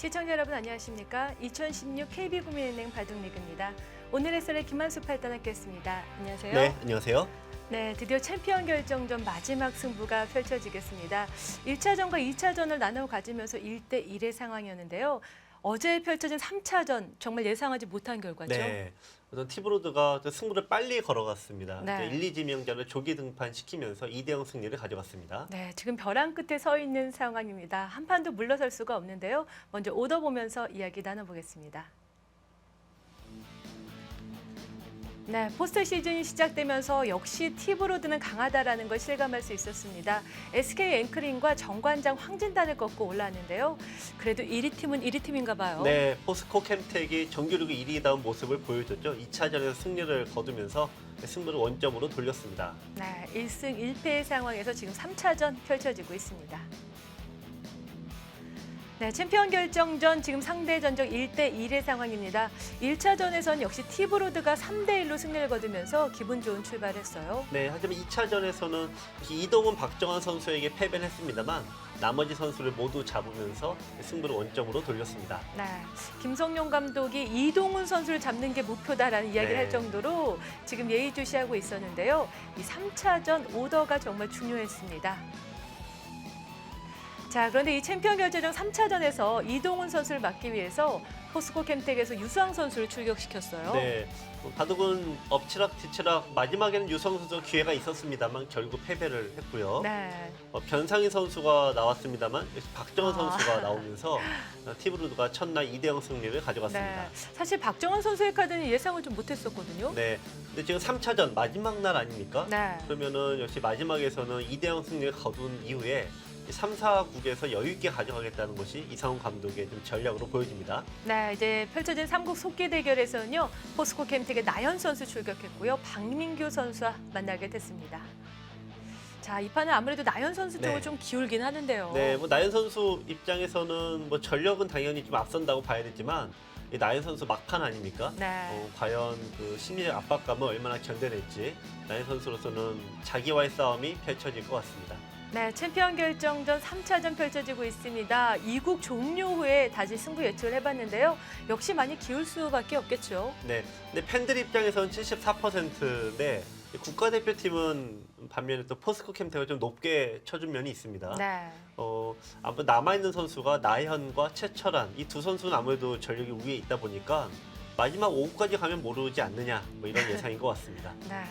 시청자 여러분 안녕하십니까? 2016 KB국민은행 바둑리그입니다. 오늘의 썰의 김한수 팔단 함께했습니다. 안녕하세요. 네, 안녕하세요. 네, 드디어 챔피언 결정전 마지막 승부가 펼쳐지겠습니다. 1차전과 2차전을 나눠 가지면서 1대1의 상황이었는데요. 어제 펼쳐진 3차전 정말 예상하지 못한 결과죠. 네, 우선 티브로드가 승부를 빨리 걸어갔습니다. 네. 1, 2지명자를 조기 등판시키면서 2대0 승리를 가져갔습니다. 네, 지금 벼랑 끝에 서 있는 상황입니다. 한 판도 물러설 수가 없는데요. 먼저 오더 보면서 이야기 나눠보겠습니다. 네, 포스트 시즌이 시작되면서 역시 티브로드는 강하다라는 걸 실감할 수 있었습니다. SK 앵크링과 정관장 황진단을 꺾고 올라왔는데요. 그래도 1위 팀은 1위 팀인가 봐요. 네, 포스코 캠텍이 정규리그 1위다운 모습을 보여줬죠. 2차전에서 승리를 거두면서 승부를 원점으로 돌렸습니다. 네, 1승 1패의 상황에서 지금 3차전 펼쳐지고 있습니다. 네, 챔피언 결정전 지금 상대 전적 1대1의 상황입니다. 1차전에선 역시 티브로드가 3대1로 승리를 거두면서 기분 좋은 출발했어요. 네, 하지만 2차전에서는 이동훈, 박정환 선수에게 패배를 했습니다만 나머지 선수를 모두 잡으면서 승부를 원점으로 돌렸습니다. 네, 김성용 감독이 이동훈 선수를 잡는 게 목표다라는 이야기를 네. 할 정도로 지금 예의주시하고 있었는데요. 이 3차전 오더가 정말 중요했습니다. 자, 그런데 이 챔피언 결정전 3차전에서 이동훈 선수를 막기 위해서 포스코 캠텍에서 유수왕 선수를 출격시켰어요. 네, 바둑은 엎치락 뒤치락 마지막에는 유성 선수 기회가 있었습니다만 결국 패배를 했고요. 네. 변상희 선수가 나왔습니다만 역시 박정환 아. 선수가 나오면서 티브로드가 첫날 2대0 승리를 가져갔습니다. 네. 사실 박정환 선수의 카드는 예상을 좀 못했었거든요. 네, 근데 지금 3차전 마지막 날 아닙니까? 네. 그러면은 역시 마지막에서는 2대0 승리를 거둔 이후에 3, 4국에서 여유 있게 가져가겠다는 것이 이상훈 감독의 좀 전략으로 보여집니다. 네, 이제 펼쳐진 3국 속기 대결에서는요. 포스코 캠텍의 나연 선수 출격했고요. 박민규 선수와 만나게 됐습니다. 자, 이 판은 아무래도 나연 선수 쪽으로 네. 좀 기울긴 하는데요. 네, 뭐 나연 선수 입장에서는 뭐 전력은 당연히 좀 앞선다고 봐야 되지만 이 나연 선수 막판 아닙니까? 네. 과연 그 심리적 압박감을 얼마나 견뎌낼지 나연 선수로서는 자기와의 싸움이 펼쳐질 것 같습니다. 네, 챔피언 결정전 3차전 펼쳐지고 있습니다. 2국 종료 후에 다시 승부 예측을 해봤는데요. 역시 많이 기울 수밖에 없겠죠. 네, 근데 팬들 입장에서는 74%인데 국가대표팀은 반면에 또 포스코 캠텍을 좀 높게 쳐준 면이 있습니다. 네. 아무래도 남아있는 선수가 나현과 최철한 이 두 선수는 아무래도 전력이 위에 있다 보니까 마지막 5국까지 가면 모르지 않느냐 뭐 이런 예상인 것 같습니다. 네.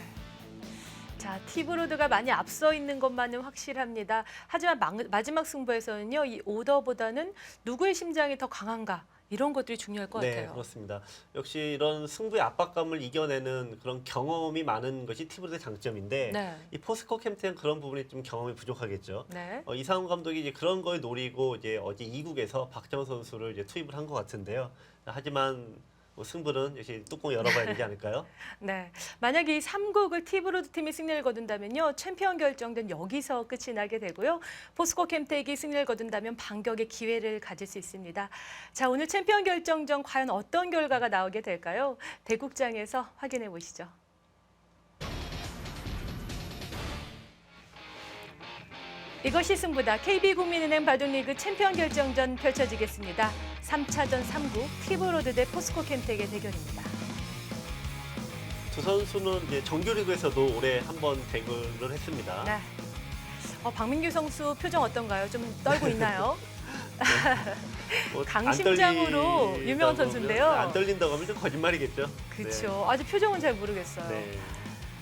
자, 티브로드가 많이 앞서 있는 것만은 확실합니다. 하지만 마지막 승부에서는요, 이 오더보다는 누구의 심장이 더 강한가 이런 것들이 중요할 것 네, 같아요. 그렇습니다. 역시 이런 승부의 압박감을 이겨내는 그런 경험이 많은 것이 티브로드의 장점인데 네. 이 포스코 캠텍은 그런 부분이 좀 경험이 부족하겠죠. 네. 이상훈 감독이 이제 그런 걸 노리고 이제 어제 2국에서 박정환 선수를 이제 투입을 한 것 같은데요. 하지만 뭐 승부는 역시 뚜껑 열어봐야 되지 않을까요? 네. 만약에 이 3국을 티브로드 팀이 승리를 거둔다면요. 챔피언 결정전 여기서 끝이 나게 되고요. 포스코 캠텍이 승리를 거둔다면 반격의 기회를 가질 수 있습니다. 자, 오늘 챔피언 결정전 과연 어떤 결과가 나오게 될까요? 대국장에서 확인해 보시죠. 이것이 승부다. KB국민은행 바둑리그 챔피언 결정전 펼쳐지겠습니다. 3차전 3국 티브로드 대 포스코 캠텍의 대결입니다. 두 선수는 이제 정규리그에서도 올해 한 번 대결을 했습니다. 네. 박민규 선수 표정 어떤가요? 좀 떨고 있나요? 뭐 강심장으로 안 떨린다고 유명한 하면- 선수인데요. 안 떨린다고 하면 좀 거짓말이겠죠. 그렇죠. 아직 표정은 잘 모르겠어요. 네.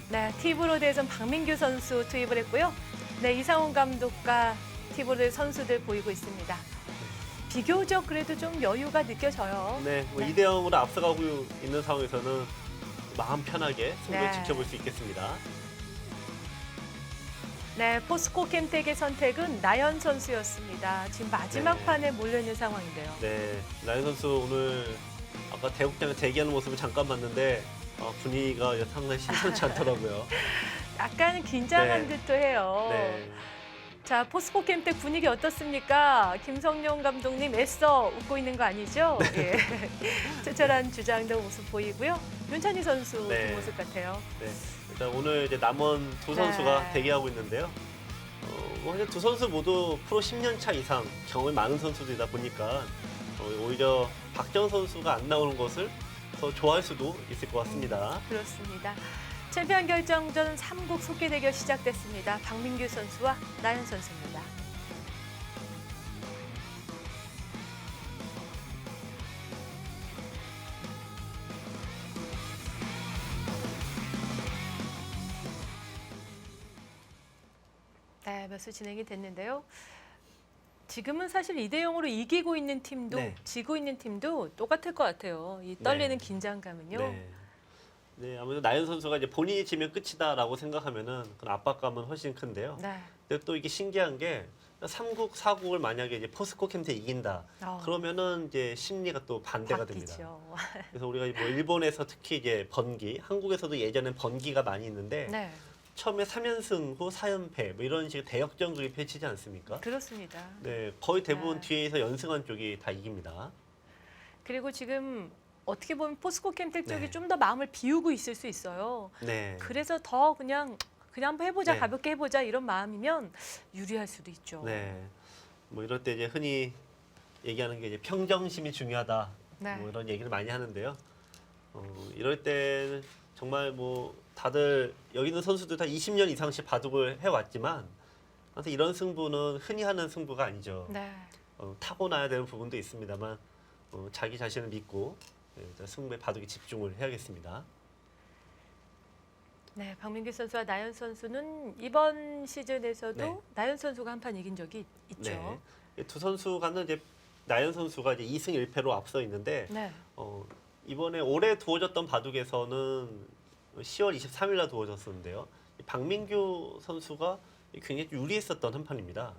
네, 티브로드에선 박민규 선수 투입을 했고요. 네, 이상훈 감독과 티브로드 선수들 보이고 있습니다. 비교적 그래도 좀 여유가 느껴져요. 네, 뭐 네. 2대0으로 앞서가고 있는 상황에서는 마음 편하게 승부를 네. 지켜볼 수 있겠습니다. 네, 포스코 캠텍의 선택은 나연 선수였습니다. 지금 마지막 네. 판에 몰려있는 상황인데요. 네, 나연 선수 오늘 아까 대국장에 대기하는 모습을 잠깐 봤는데 분위기가 상당히 심상치 않더라고요. 약간 긴장한 네. 듯도 해요. 네. 자, 포스코 캠텍 분위기 어떻습니까? 김성용 감독님 애써 웃고 있는 거 아니죠? 예. 최철한 주장도 모습 보이고요. 윤찬희 선수 네. 그 모습 같아요. 네, 일단 오늘 이제 남은 두 선수가 네. 대기하고 있는데요. 뭐 두 선수 모두 프로 10년 차 이상 경험이 많은 선수들이다 보니까 오히려 박정 선수가 안 나오는 것을 더 좋아할 수도 있을 것 같습니다. 그렇습니다. 챔피언 결정전 3국 속기 대결 시작됐습니다. 박민규 선수와 나연 선수입니다. 네, 몇 수 진행이 됐는데요. 지금은 사실 2대0으로 이기고 있는 팀도 네. 지고 있는 팀도 똑같을 것 같아요. 이 떨리는 네. 긴장감은요. 네. 네, 아무래도 나연 선수가 이제 본인이 지면 끝이다라고 생각하면은 그런 압박감은 훨씬 큰데요. 네. 근데 또 이게 신기한 게 3국, 4국을 만약에 이제 포스코 캠프에 이긴다. 그러면은 이제 심리가 또 반대가 됩니다. 바뀌죠. 그래서 우리가 뭐 일본에서 특히 이제 번기, 한국에서도 예전엔 번기가 많이 있는데 네, 처음에 3연승 후 4연패 뭐 이런 식의 대역전극이 펼치지 않습니까? 그렇습니다. 네, 거의 대부분 네. 뒤에서 연승한 쪽이 다 이깁니다. 그리고 지금 어떻게 보면 포스코 캠텍 쪽이 네. 좀 더 마음을 비우고 있을 수 있어요. 네. 그래서 더 그냥 한번 해보자, 네. 가볍게 해보자 이런 마음이면 유리할 수도 있죠. 네. 뭐 이럴 때 이제 흔히 얘기하는 게 이제 평정심이 중요하다. 네. 뭐 이런 얘기를 많이 하는데요. 이럴 때는 정말 뭐 다들 여기 있는 선수들 다 20년 이상씩 바둑을 해왔지만 항상 이런 승부는 흔히 하는 승부가 아니죠. 네. 타고나야 되는 부분도 있습니다만 자기 자신을 믿고 일단 승부에 바둑에 집중을 해야겠습니다. 네, 박민규 선수와 나연 선수는 이번 시즌에서도 네. 나연 선수가 한 판 이긴 적이 있죠. 네. 두 선수 간은 이제 나연 선수가 이제 2승 1패로 앞서 있는데 네. 이번에 올해 두어졌던 바둑에서는 10월 23일 날 두어졌었는데요. 박민규 선수가 굉장히 유리했었던 한 판입니다.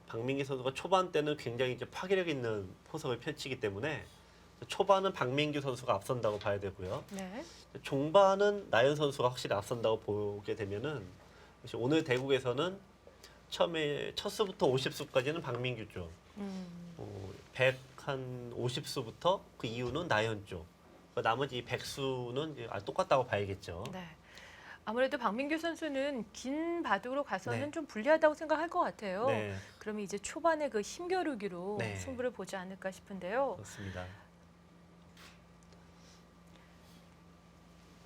박민규 선수가 초반 때는 굉장히 이제 파괴력 있는 포석을 펼치기 때문에 초반은 박민규 선수가 앞선다고 봐야 되고요. 네. 종반은 나연 선수가 확실히 앞선다고 보게 되면은 오늘 대국에서는 처음에 첫 수부터 50수까지는 박민규 쪽, 100한 50수부터 그 이후는 나연 쪽, 나머지 100수는 똑같다고 봐야겠죠. 네. 아무래도 박민규 선수는 긴 바둑으로 가서는 네. 좀 불리하다고 생각할 것 같아요. 네, 그러면 이제 초반에 그 힘겨루기로 네. 승부를 보지 않을까 싶은데요. 그렇습니다.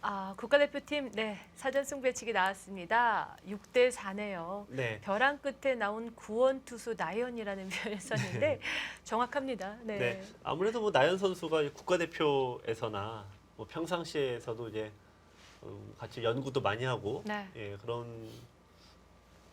아, 국가대표팀 네, 사전 승부 예측이 나왔습니다. 6대 4네요. 네, 벼랑 끝에 나온 구원투수 나연이라는 표현을 썼는데 정확합니다. 네. 네. 아무래도 뭐 나연 선수가 국가대표에서나 뭐 평상시에서도 이제 같이 연구도 많이 하고 네. 예, 그런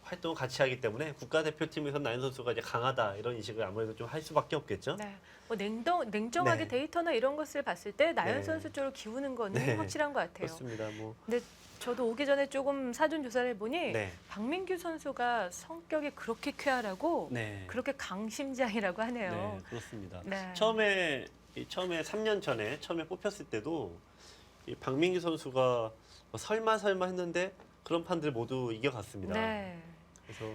활동을 같이 하기 때문에 국가대표팀에서 나연 선수가 이제 강하다 이런 인식을 아무래도 좀 할 수밖에 없겠죠. 네. 뭐 냉정하게 네. 데이터나 이런 것을 봤을 때 나연 네. 선수 쪽으로 기우는 거는 네. 확실한 것 같아요. 그렇습니다. 뭐 근데 저도 오기 전에 조금 사전 조사를 해보니 네, 박민규 선수가 성격이 그렇게 쾌활하고 네, 그렇게 강심장이라고 하네요. 네, 그렇습니다. 네. 처음에 3년 전에 처음에 뽑혔을 때도 이 박민규 선수가 설마 했는데 그런 판들 모두 이겨갔습니다. 네. 그래서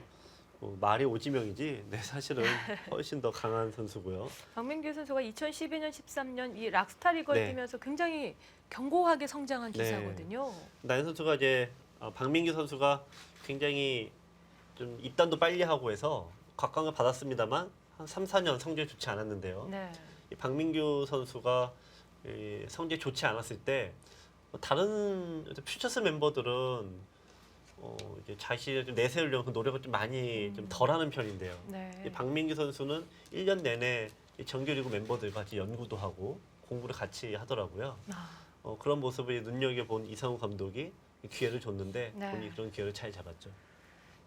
말이 오지명이지, 네, 사실은 훨씬 더 강한 선수고요. 박민규 선수가 2012년, 13년 이 락스타 리그를 네. 뛰면서 굉장히 견고하게 성장한 네. 기사거든요. 나연 선수가 이제 박민규 선수가 굉장히 좀 입단도 빨리 하고 해서 각광을 받았습니다만 한 3, 4년 성적이 좋지 않았는데요. 네. 이 박민규 선수가 성적이 좋지 않았을 때 다른 퓨처스 멤버들은 이제 자신을 좀 내세우려는 그 노력을 좀 많이 좀 덜하는 편인데요. 이 네. 박민규 선수는 1년 내내 이 정규리그 멤버들과 같이 연구도 하고 공부를 같이 하더라고요. 아, 그런 모습을 눈여겨본 이상훈 감독이 기회를 줬는데 네. 본인이 그런 기회를 잘 잡았죠.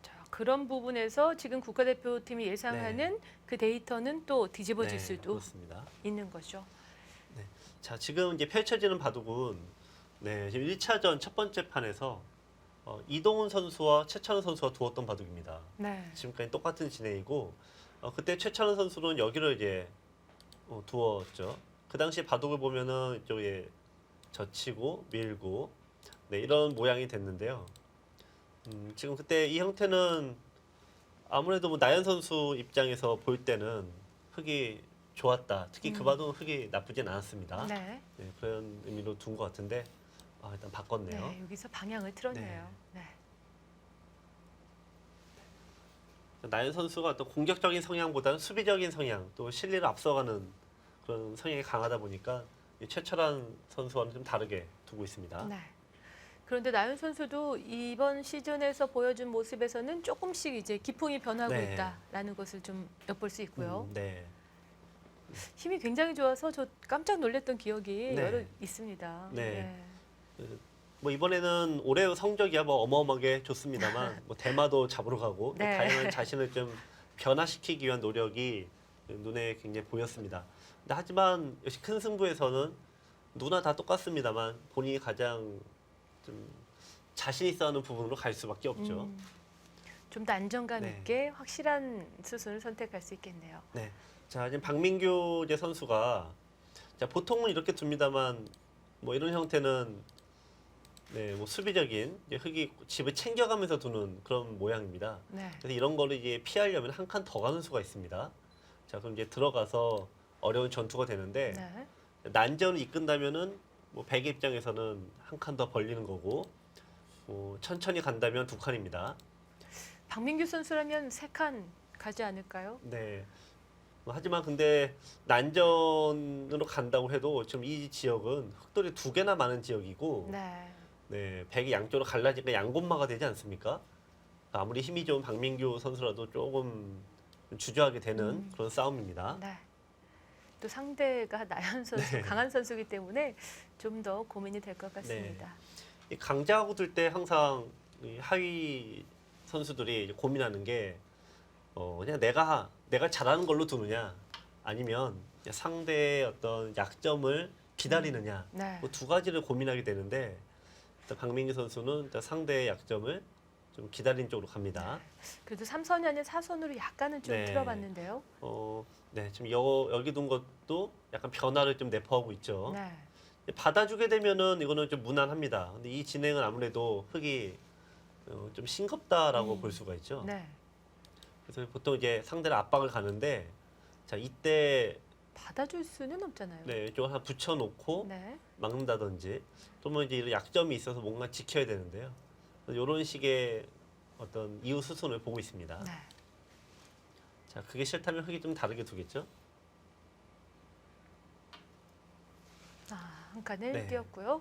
자, 그런 부분에서 지금 국가대표팀이 예상하는 그 데이터는 또 뒤집어질 네, 수도 그렇습니다. 있는 거죠. 자, 지금 이제 펼쳐지는 바둑은 네, 지금 1차전 첫 번째 판에서 이동훈 선수와 최찬원 선수가 두었던 바둑입니다. 네. 지금까지 똑같은 진행이고 그때 최찬원 선수는 여기를 이제 두었죠. 그 당시 바둑을 보면은 이쪽에 젖히고 밀고 네, 이런 모양이 됐는데요. 지금 그때 이 형태는 아무래도 뭐 나연 선수 입장에서 볼 때는 흙이 좋았다. 특히 그 바둑은 흙이 나쁘진 않았습니다. 네. 네, 그런 의미로 둔 것 같은데 일단 바꿨네요. 네. 여기서 방향을 틀었네요. 네. 나연 선수가 어떤 공격적인 성향보다는 수비적인 성향, 또 실리를 앞서가는 그런 성향이 강하다 보니까 이 최철한 선수와는 좀 다르게 두고 있습니다. 네. 그런데 나연 선수도 이번 시즌에서 보여준 모습에서는 조금씩 이제 기풍이 변하고 네. 있다라는 것을 좀 엿볼 수 있고요. 네. 힘이 굉장히 좋아서 저 깜짝 놀랐던 기억이 네. 여러 있습니다. 네. 뭐 이번에는 올해 성적이야 뭐 어마어마하게 좋습니다만 뭐 대마도 잡으러 가고 또 네. 다양한 자신을 좀 변화시키기 위한 노력이 눈에 굉장히 보였습니다. 근데 하지만 역시 큰 승부에서는 누구나 다 똑같습니다만 본인이 가장 좀 자신 있어 하는 부분으로 갈 수밖에 없죠. 좀 더 안정감 네. 있게 확실한 수순을 선택할 수 있겠네요. 네. 자, 지금 박민규 이제 선수가 자, 보통은 이렇게 둡니다만 뭐 이런 형태는 네, 뭐 수비적인 이제 흙이 집을 챙겨가면서 두는 그런 모양입니다. 네. 그래서 이런 거를 이제 피하려면 한 칸 더 가는 수가 있습니다. 자, 그럼 이제 들어가서 어려운 전투가 되는데 네. 난전을 이끈다면은 뭐 백의 입장에서는 한 칸 더 벌리는 거고 천천히 간다면 두 칸입니다. 박민규 선수라면 3칸 가지 않을까요? 네. 하지만 근데 난전으로 간다고 해도 지금 이 지역은 흑돌이 2개나 많은 지역이고 네. 네, 백이 양쪽으로 갈라지니까 양곳마가 되지 않습니까? 아무리 힘이 좋은 박민규 선수라도 조금 주저하게 되는 그런 싸움입니다. 네. 또 상대가 나연 선수, 네. 강한 선수이기 때문에 좀 더 고민이 될 것 같습니다. 이 강자하고 들 때 항상 이 하위 선수들이 이제 고민하는 게 그냥 내가 잘하는 걸로 두느냐 아니면 상대의 어떤 약점을 기다리느냐 네. 뭐 두 가지를 고민하게 되는데 일단 박민규 선수는 일단 상대의 약점을 좀 기다린 쪽으로 갑니다. 그래도 3선이 아닌 4선으로 약간은 좀 네. 틀어봤는데요. 네, 지금 여기 둔 것도 약간 변화를 좀 내포하고 있죠. 네. 받아주게 되면은 이거는 좀 무난합니다. 근데 이 진행은 아무래도 흙이 좀 싱겁다라고 볼 수가 있죠. 네. 그래서 보통 이제 상대를 압박을 가는데 자 이때 받아줄 수는 없잖아요. 네, 이쪽 하나 붙여놓고 네. 막는다든지 또는 이제 이런 약점이 있어서 뭔가 지켜야 되는데요. 이런 식의 어떤 이후 수순을 보고 있습니다. 네. 자, 그게 싫다면 흙이 좀 다르게 두겠죠. 한 칸을 네. 띄웠고요.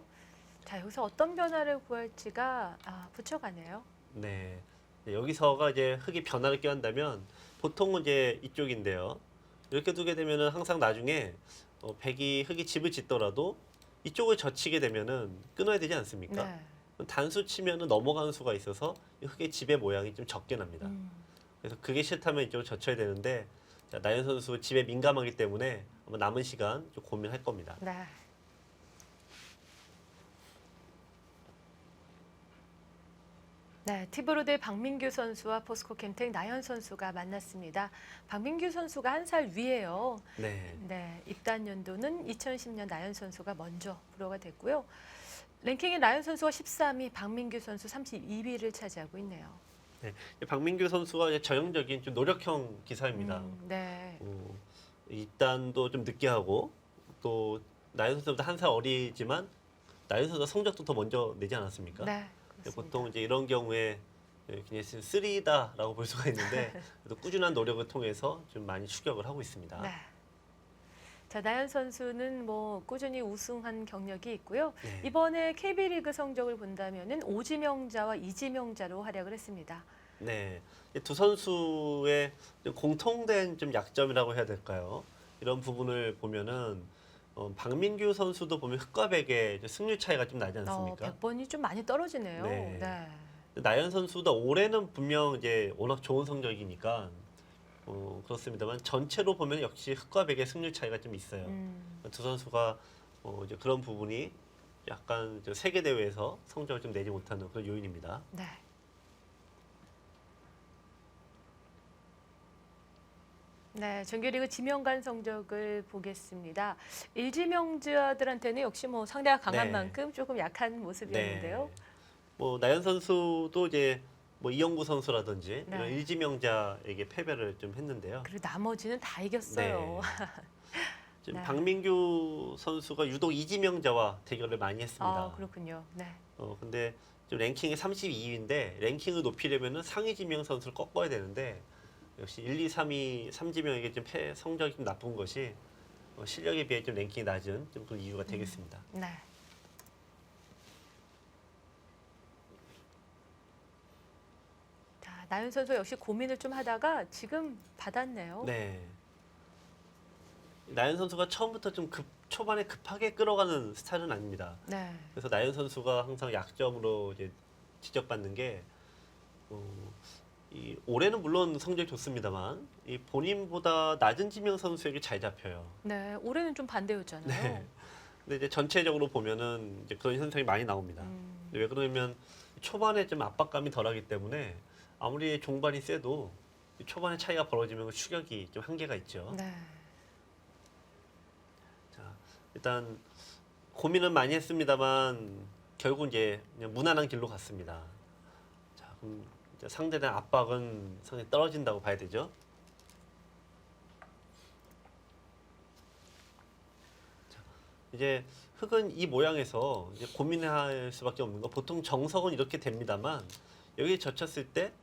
자, 여기서 어떤 변화를 구할지가 붙여가네요. 네. 여기서가 이제 흙이 변화를 꾀한다면 보통은 이제 이쪽인데요. 이렇게 두게 되면은 항상 나중에 백이 흙이 집을 짓더라도 이쪽을 젖히게 되면은 끊어야 되지 않습니까? 네. 단수 치면은 넘어가는 수가 있어서 이 흙의 집의 모양이 좀 적게 납니다. 그래서 그게 싫다면 이쪽을 젖혀야 되는데 자, 나연 선수 집에 민감하기 때문에 아마 남은 시간 좀 고민할 겁니다. 네. 네, 티브로드의 박민규 선수와 포스코 캠텍 나연 선수가 만났습니다. 박민규 선수가 한 살 위에요. 네. 네, 입단 연도는 2010년 나연 선수가 먼저 프로가 됐고요. 랭킹의 나연 선수가 13위, 박민규 선수 32위를 차지하고 있네요. 네. 박민규 선수가 이제 전형적인 좀 노력형 기사입니다. 네. 입단도 좀 늦게 하고 또 나연 선수보다 한 살 어리지만 나연 선수가 성적도 더 먼저 내지 않았습니까? 네, 근데 그렇습니다. 보통 이제 이런 경우에 그냥 쓰리다라고 볼 수가 있는데 그래도 꾸준한 노력을 통해서 좀 많이 추격을 하고 있습니다. 네. 자, 나연 선수는 뭐 꾸준히 우승한 경력이 있고요. 네. 이번에 KB리그 성적을 본다면은 오지명자와 이지명자로 활약을 했습니다. 네, 두 선수의 공통된 좀 약점이라고 해야 될까요? 이런 부분을 보면은 박민규 선수도 보면 흙과 백의 승률 차이가 좀 나지 않습니까? 100번이 좀 많이 떨어지네요. 네. 네. 나연 선수도 올해는 분명 이제 워낙 좋은 성적이니까 그렇습니다만 전체로 보면 역시 흙과 백의 승률 차이가 좀 있어요. 두 선수가 이제 그런 부분이 약간 세계 대회에서 성적을 좀 내지 못하는 그런 요인입니다. 네. 네, 정규리그 지명간 성적을 보겠습니다. 일지명자들한테는 역시 뭐 상대가 강한 네. 만큼 조금 약한 모습이었는데요. 뭐 나연 선수도 이제 뭐 이영구 선수라든지 네. 이런 일지명자에게 패배를 좀 했는데요. 그리고 나머지는 다 이겼어요. 지금 네. 박민규 선수가 유독 이지명자와 대결을 많이 했습니다. 그렇군요. 네. 근데 좀 랭킹이 32위인데 랭킹을 높이려면은 상위 지명 선수를 꺾어야 되는데 역시 1, 2, 3위 삼지명에게 좀 성적이 좀 나쁜 것이 실력에 비해 좀 랭킹이 낮은 좀 그런 이유가 되겠습니다. 네. 자, 나윤 선수 역시 고민을 좀 하다가 지금 받았네요. 네. 나연 선수가 처음부터 좀 초반에 급하게 끌어가는 스타일은 아닙니다. 네. 그래서 나연 선수가 항상 약점으로 이제 지적받는 게 이 올해는 물론 성적이 좋습니다만 이 본인보다 낮은 지명 선수에게 잘 잡혀요. 네. 올해는 좀 반대였잖아요. 네. 근데 이제 전체적으로 보면은 이제 그런 현상이 많이 나옵니다. 왜 그러냐면 초반에 좀 압박감이 덜하기 때문에 아무리 종반이 세도 초반에 차이가 벌어지면 추격이 좀 한계가 있죠. 네. 자, 일단 고민은 많이 했습니다만 결국 이제 그냥 무난한 길로 갔습니다. 자, 그럼 이제 상대에 대한 압박은 상당히 떨어진다고 봐야 되죠. 자, 이제 흙은 이 모양에서 이제 고민할 수밖에 없는 거 보통 정석은 이렇게 됩니다만 여기 젖혔을 때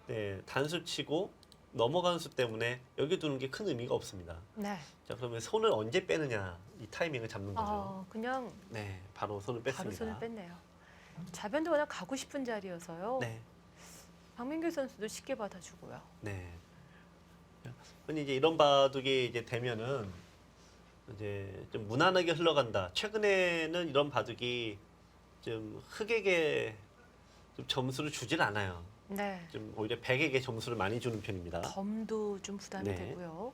네, 단수 치고 넘어가는 수 때문에 여기 두는 게 큰 의미가 없습니다. 네. 자, 그러면 손을 언제 빼느냐 이 타이밍을 잡는 거죠. 그냥 네, 바로 손을 뺐습니다. 바로 손을 뺐네요. 자변도 워낙 가고 싶은 자리여서요. 네, 박민규 선수도 쉽게 받아주고요. 네. 흔히 이제 이런 바둑이 이제 되면은 이제 좀 무난하게 흘러간다. 최근에는 이런 바둑이 좀 흑에게 좀 점수를 주질 않아요. 네. 좀 오히려 백에게 점수를 많이 주는 편입니다. 덤도 좀 부담이 네. 되고요.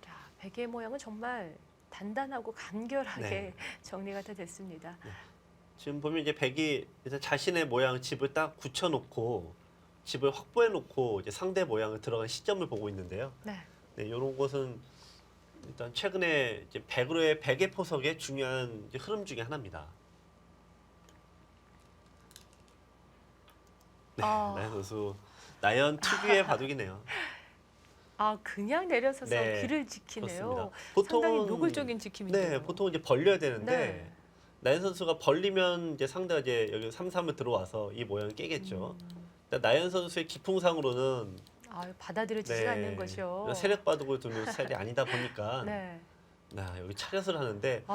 자, 베개 모양은 정말 단단하고 간결하게 네. 정리가 다 됐습니다. 지금 보면 이제 백이 일단 자신의 모양 집을 딱 굳혀놓고 집을 확보해놓고 이제 상대 모양을 들어간 시점을 보고 있는데요. 네. 네, 이런 것은 일단 최근에 이제 백으로의 백의 포석의 중요한 이제 흐름 중에 하나입니다. 네, 아. 나연 선수 나연 특유의 바둑이네요. 그냥 내려서서 네, 길을 지키네요. 그렇습니다. 상당히 노골적인 지킴인데요. 네, 보통 이제 벌려야 되는데 네. 나연 선수가 벌리면 이제 상대가 이제 여기 3-3을 들어와서 이 모양을 깨겠죠. 근데 나연 선수의 기풍상으로는 받아들여지지가 않는 것이요. 세력 바둑을 두는 스타일이 아니다 보니까 네. 여기 차렷을 하는데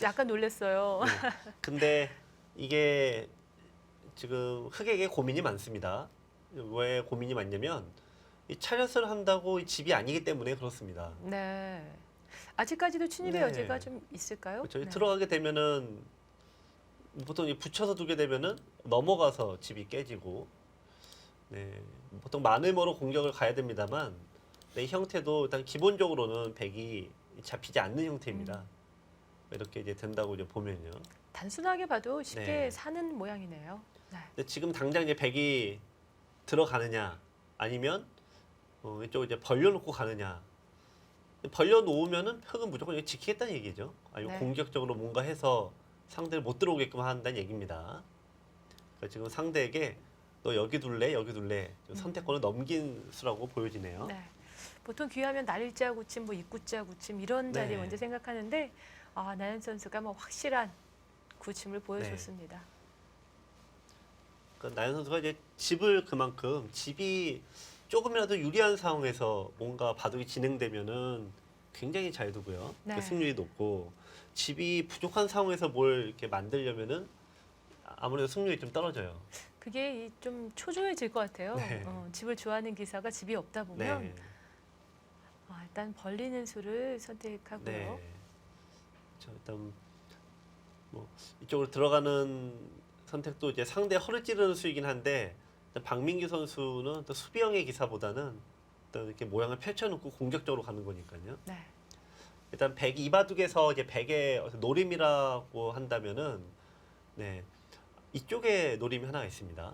약간 놀랐어요. 네. 근데 이게 지금 흑에게 고민이 많습니다. 왜 고민이 많냐면 이 차렷을 한다고 이 집이 아니기 때문에 그렇습니다. 네. 아직까지도 침입의 네. 여지가 좀 있을까요? 그렇죠. 네. 들어가게 되면은 보통 이 붙여서 두게 되면은 넘어가서 집이 깨지고, 네, 보통 마늘모로 공격을 가야 됩니다만, 네, 이 형태도 일단 기본적으로는 백이 잡히지 않는 형태입니다. 이렇게 이제 된다고 이제 보면요. 단순하게 봐도 쉽게 네. 사는 모양이네요. 네. 근데 지금 당장 이제 백이 들어가느냐, 아니면 이쪽 이제 벌려놓고 가느냐. 벌려놓으면은 흑은 무조건 이거 지키겠다는 얘기죠. 아니면 네. 공격적으로 뭔가 해서 상대를 못 들어오게끔 한다는 얘기입니다. 그러니까 지금 상대에게 너 여기 둘래, 여기 둘래 선택권을 넘긴 수라고 보여지네요. 네. 보통 귀하면 날일자 구침, 뭐 입구자 구침 이런 자리 네. 먼저 생각하는데 나연 선수가 뭐 확실한 구침을 보여줬습니다. 그러니까 나연 선수가 이제 집을 그만큼 집이 조금이라도 유리한 상황에서 뭔가 바둑이 진행되면은 굉장히 잘 두고요. 네. 그 승률이 높고 집이 부족한 상황에서 뭘 이렇게 만들려면은 아무래도 승률이 좀 떨어져요. 그게 좀 초조해질 것 같아요. 네. 집을 좋아하는 기사가 집이 없다 보면 네. 일단 벌리는 수를 선택하고요. 네. 일단 뭐 이쪽으로 들어가는 선택도 이제 상대 허를 찌르는 수이긴 한데 박민규 선수는 또 수비형의 기사보다는 또 이렇게 모양을 펼쳐놓고 공격적으로 가는 거니까요. 네. 일단 백 이바둑에서 이제 백의 노림이라고 한다면은 네 이쪽에 노림이 하나가 있습니다.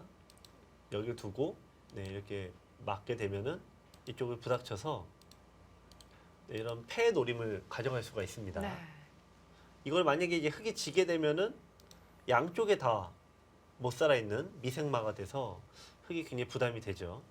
여기를 두고 네 이렇게 맞게 되면은 이쪽을 부닥쳐서 네, 이런 패 노림을 가져갈 수가 있습니다. 네. 이걸 만약에 이제 흑이 지게 되면은 양쪽에 다 못 살아 있는 미생마가 돼서 흑이 굉장히 부담이 되죠.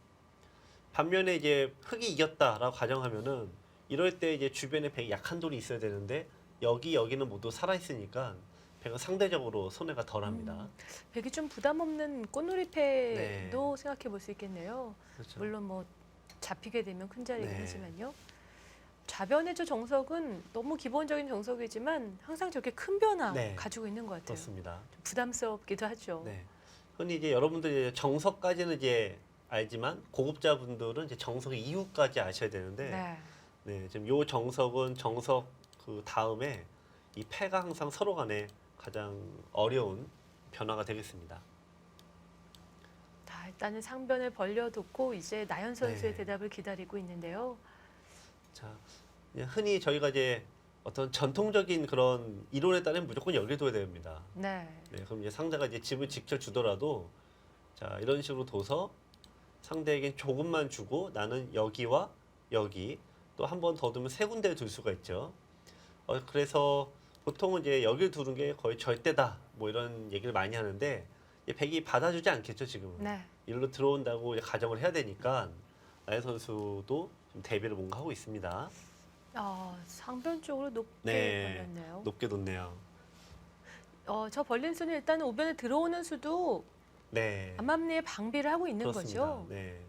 반면에 이제 흑이 이겼다라고 가정하면은 이럴 때 이제 주변에 백이 약한 돌이 있어야 되는데 여기는 모두 살아 있으니까 백은 상대적으로 손해가 덜합니다. 백이 좀 부담 없는 꽃놀이패도 네. 생각해 볼 수 있겠네요. 그렇죠. 물론 뭐 잡히게 되면 큰 자리긴 네. 하지만요. 좌변의 저 정석은 너무 기본적인 정석이지만 항상 저렇게 큰 변화 네. 가지고 있는 것 같아요. 그렇습니다. 좀 부담스럽기도 하죠. 네. 흔히 이제 여러분들이 정석까지는 이제 알지만 고급자분들은 이제 정석 이후까지 아셔야 되는데, 네. 네, 지금 요 정석은 정석 그 다음에 이 패가 항상 서로 간에 가장 어려운 변화가 되겠습니다. 자, 일단은 상변을 벌려놓고 이제 나연 선수의 네. 대답을 기다리고 있는데요. 자, 그냥 흔히 저희가 이제 어떤 전통적인 그런 이론에 따르면 무조건 여기 둬야 됩니다. 네. 네, 그럼 이제 상대가 이제 집을 직접 주더라도 자, 이런 식으로 둬서 상대에게 조금만 주고 나는 여기와 여기 또 한 번 더 두면 세 군데를 둘 수가 있죠. 그래서 보통은 이제 여기를 두는 게 거의 절대다 뭐 이런 얘기를 많이 하는데 이 백이 받아주지 않겠죠 지금은. 네. 일로 들어온다고 이제 가정을 해야 되니까 나연 선수도 좀 대비를 뭔가 하고 있습니다. 상변 쪽으로 높게 네. 벌렸네요. 높게 뒀네요. 저 벌린 수는 일단 우변에 들어오는 수도 네. 암암리에 방비를 하고 있는 그렇습니다. 거죠. 네.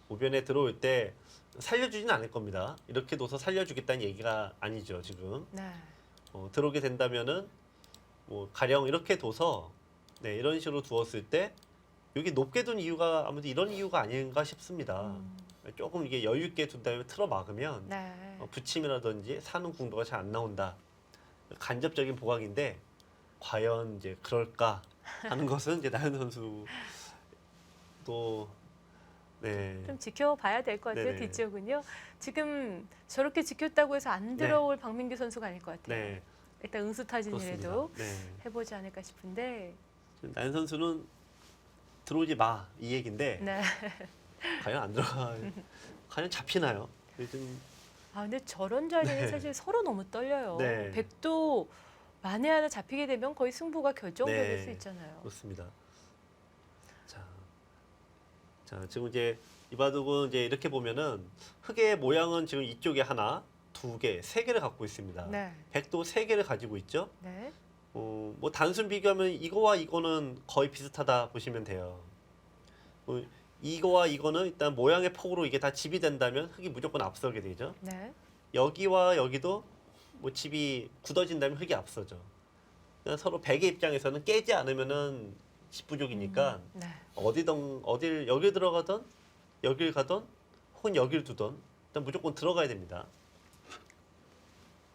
우변에 들어올 때 살려주지는 않을 겁니다. 이렇게 둬서 살려주겠다는 얘기가 아니죠 지금. 네. 들어오게 된다면은 뭐 가령 이렇게 둬서 네, 이런 식으로 두었을 때 여기 높게 둔 이유가 아무래도 이런 이유가 아닌가 싶습니다. 조금 이게 여유 있게 둔 다음에 틀어 막으면 네. 붙임이라든지 사는 궁도가 잘 안 나온다. 간접적인 보각인데 과연 이제 그럴까 하는 것은 이제 나연 선수 또 네. 좀 지켜봐야 될 것 같아요. 네네. 뒤쪽은요. 지금 저렇게 지켰다고 해서 안 네. 들어올 박민규 선수가 아닐 것 같아요. 네. 일단 응수타진이라도 그렇습니다. 네. 해보지 않을까 싶은데. 지금 나연 선수는 들어오지 마 이 얘긴데 네. 과연 안 들어가 과연 잡히나요? 요즘 근데 저런 자리는 네. 사실 서로 너무 떨려요. 네. 백도 만에 하나 잡히게 되면 거의 승부가 결정될 네. 수 있잖아요. 그렇습니다. 자, 지금 이제 이 바둑은 이제 이렇게 보면은 흙의 모양은 지금 이쪽에 하나, 두 개, 세 개를 갖고 있습니다. 네. 백도 세 개를 가지고 있죠. 네. 뭐 단순 비교하면 이거와 이거는 거의 비슷하다 보시면 돼요. 이거와 이거는 일단 모양의 폭으로 이게 다 집이 된다면 흙이 무조건 앞서게 되죠. 네. 여기와 여기도 뭐 집이 굳어진다면 흙이 앞서죠. 그러니까 서로 백의 입장에서는 깨지 않으면은 집부족이니까 네. 어딜 여길 들어가던 여길 가던 혹은 여길 두던 일단 무조건 들어가야 됩니다.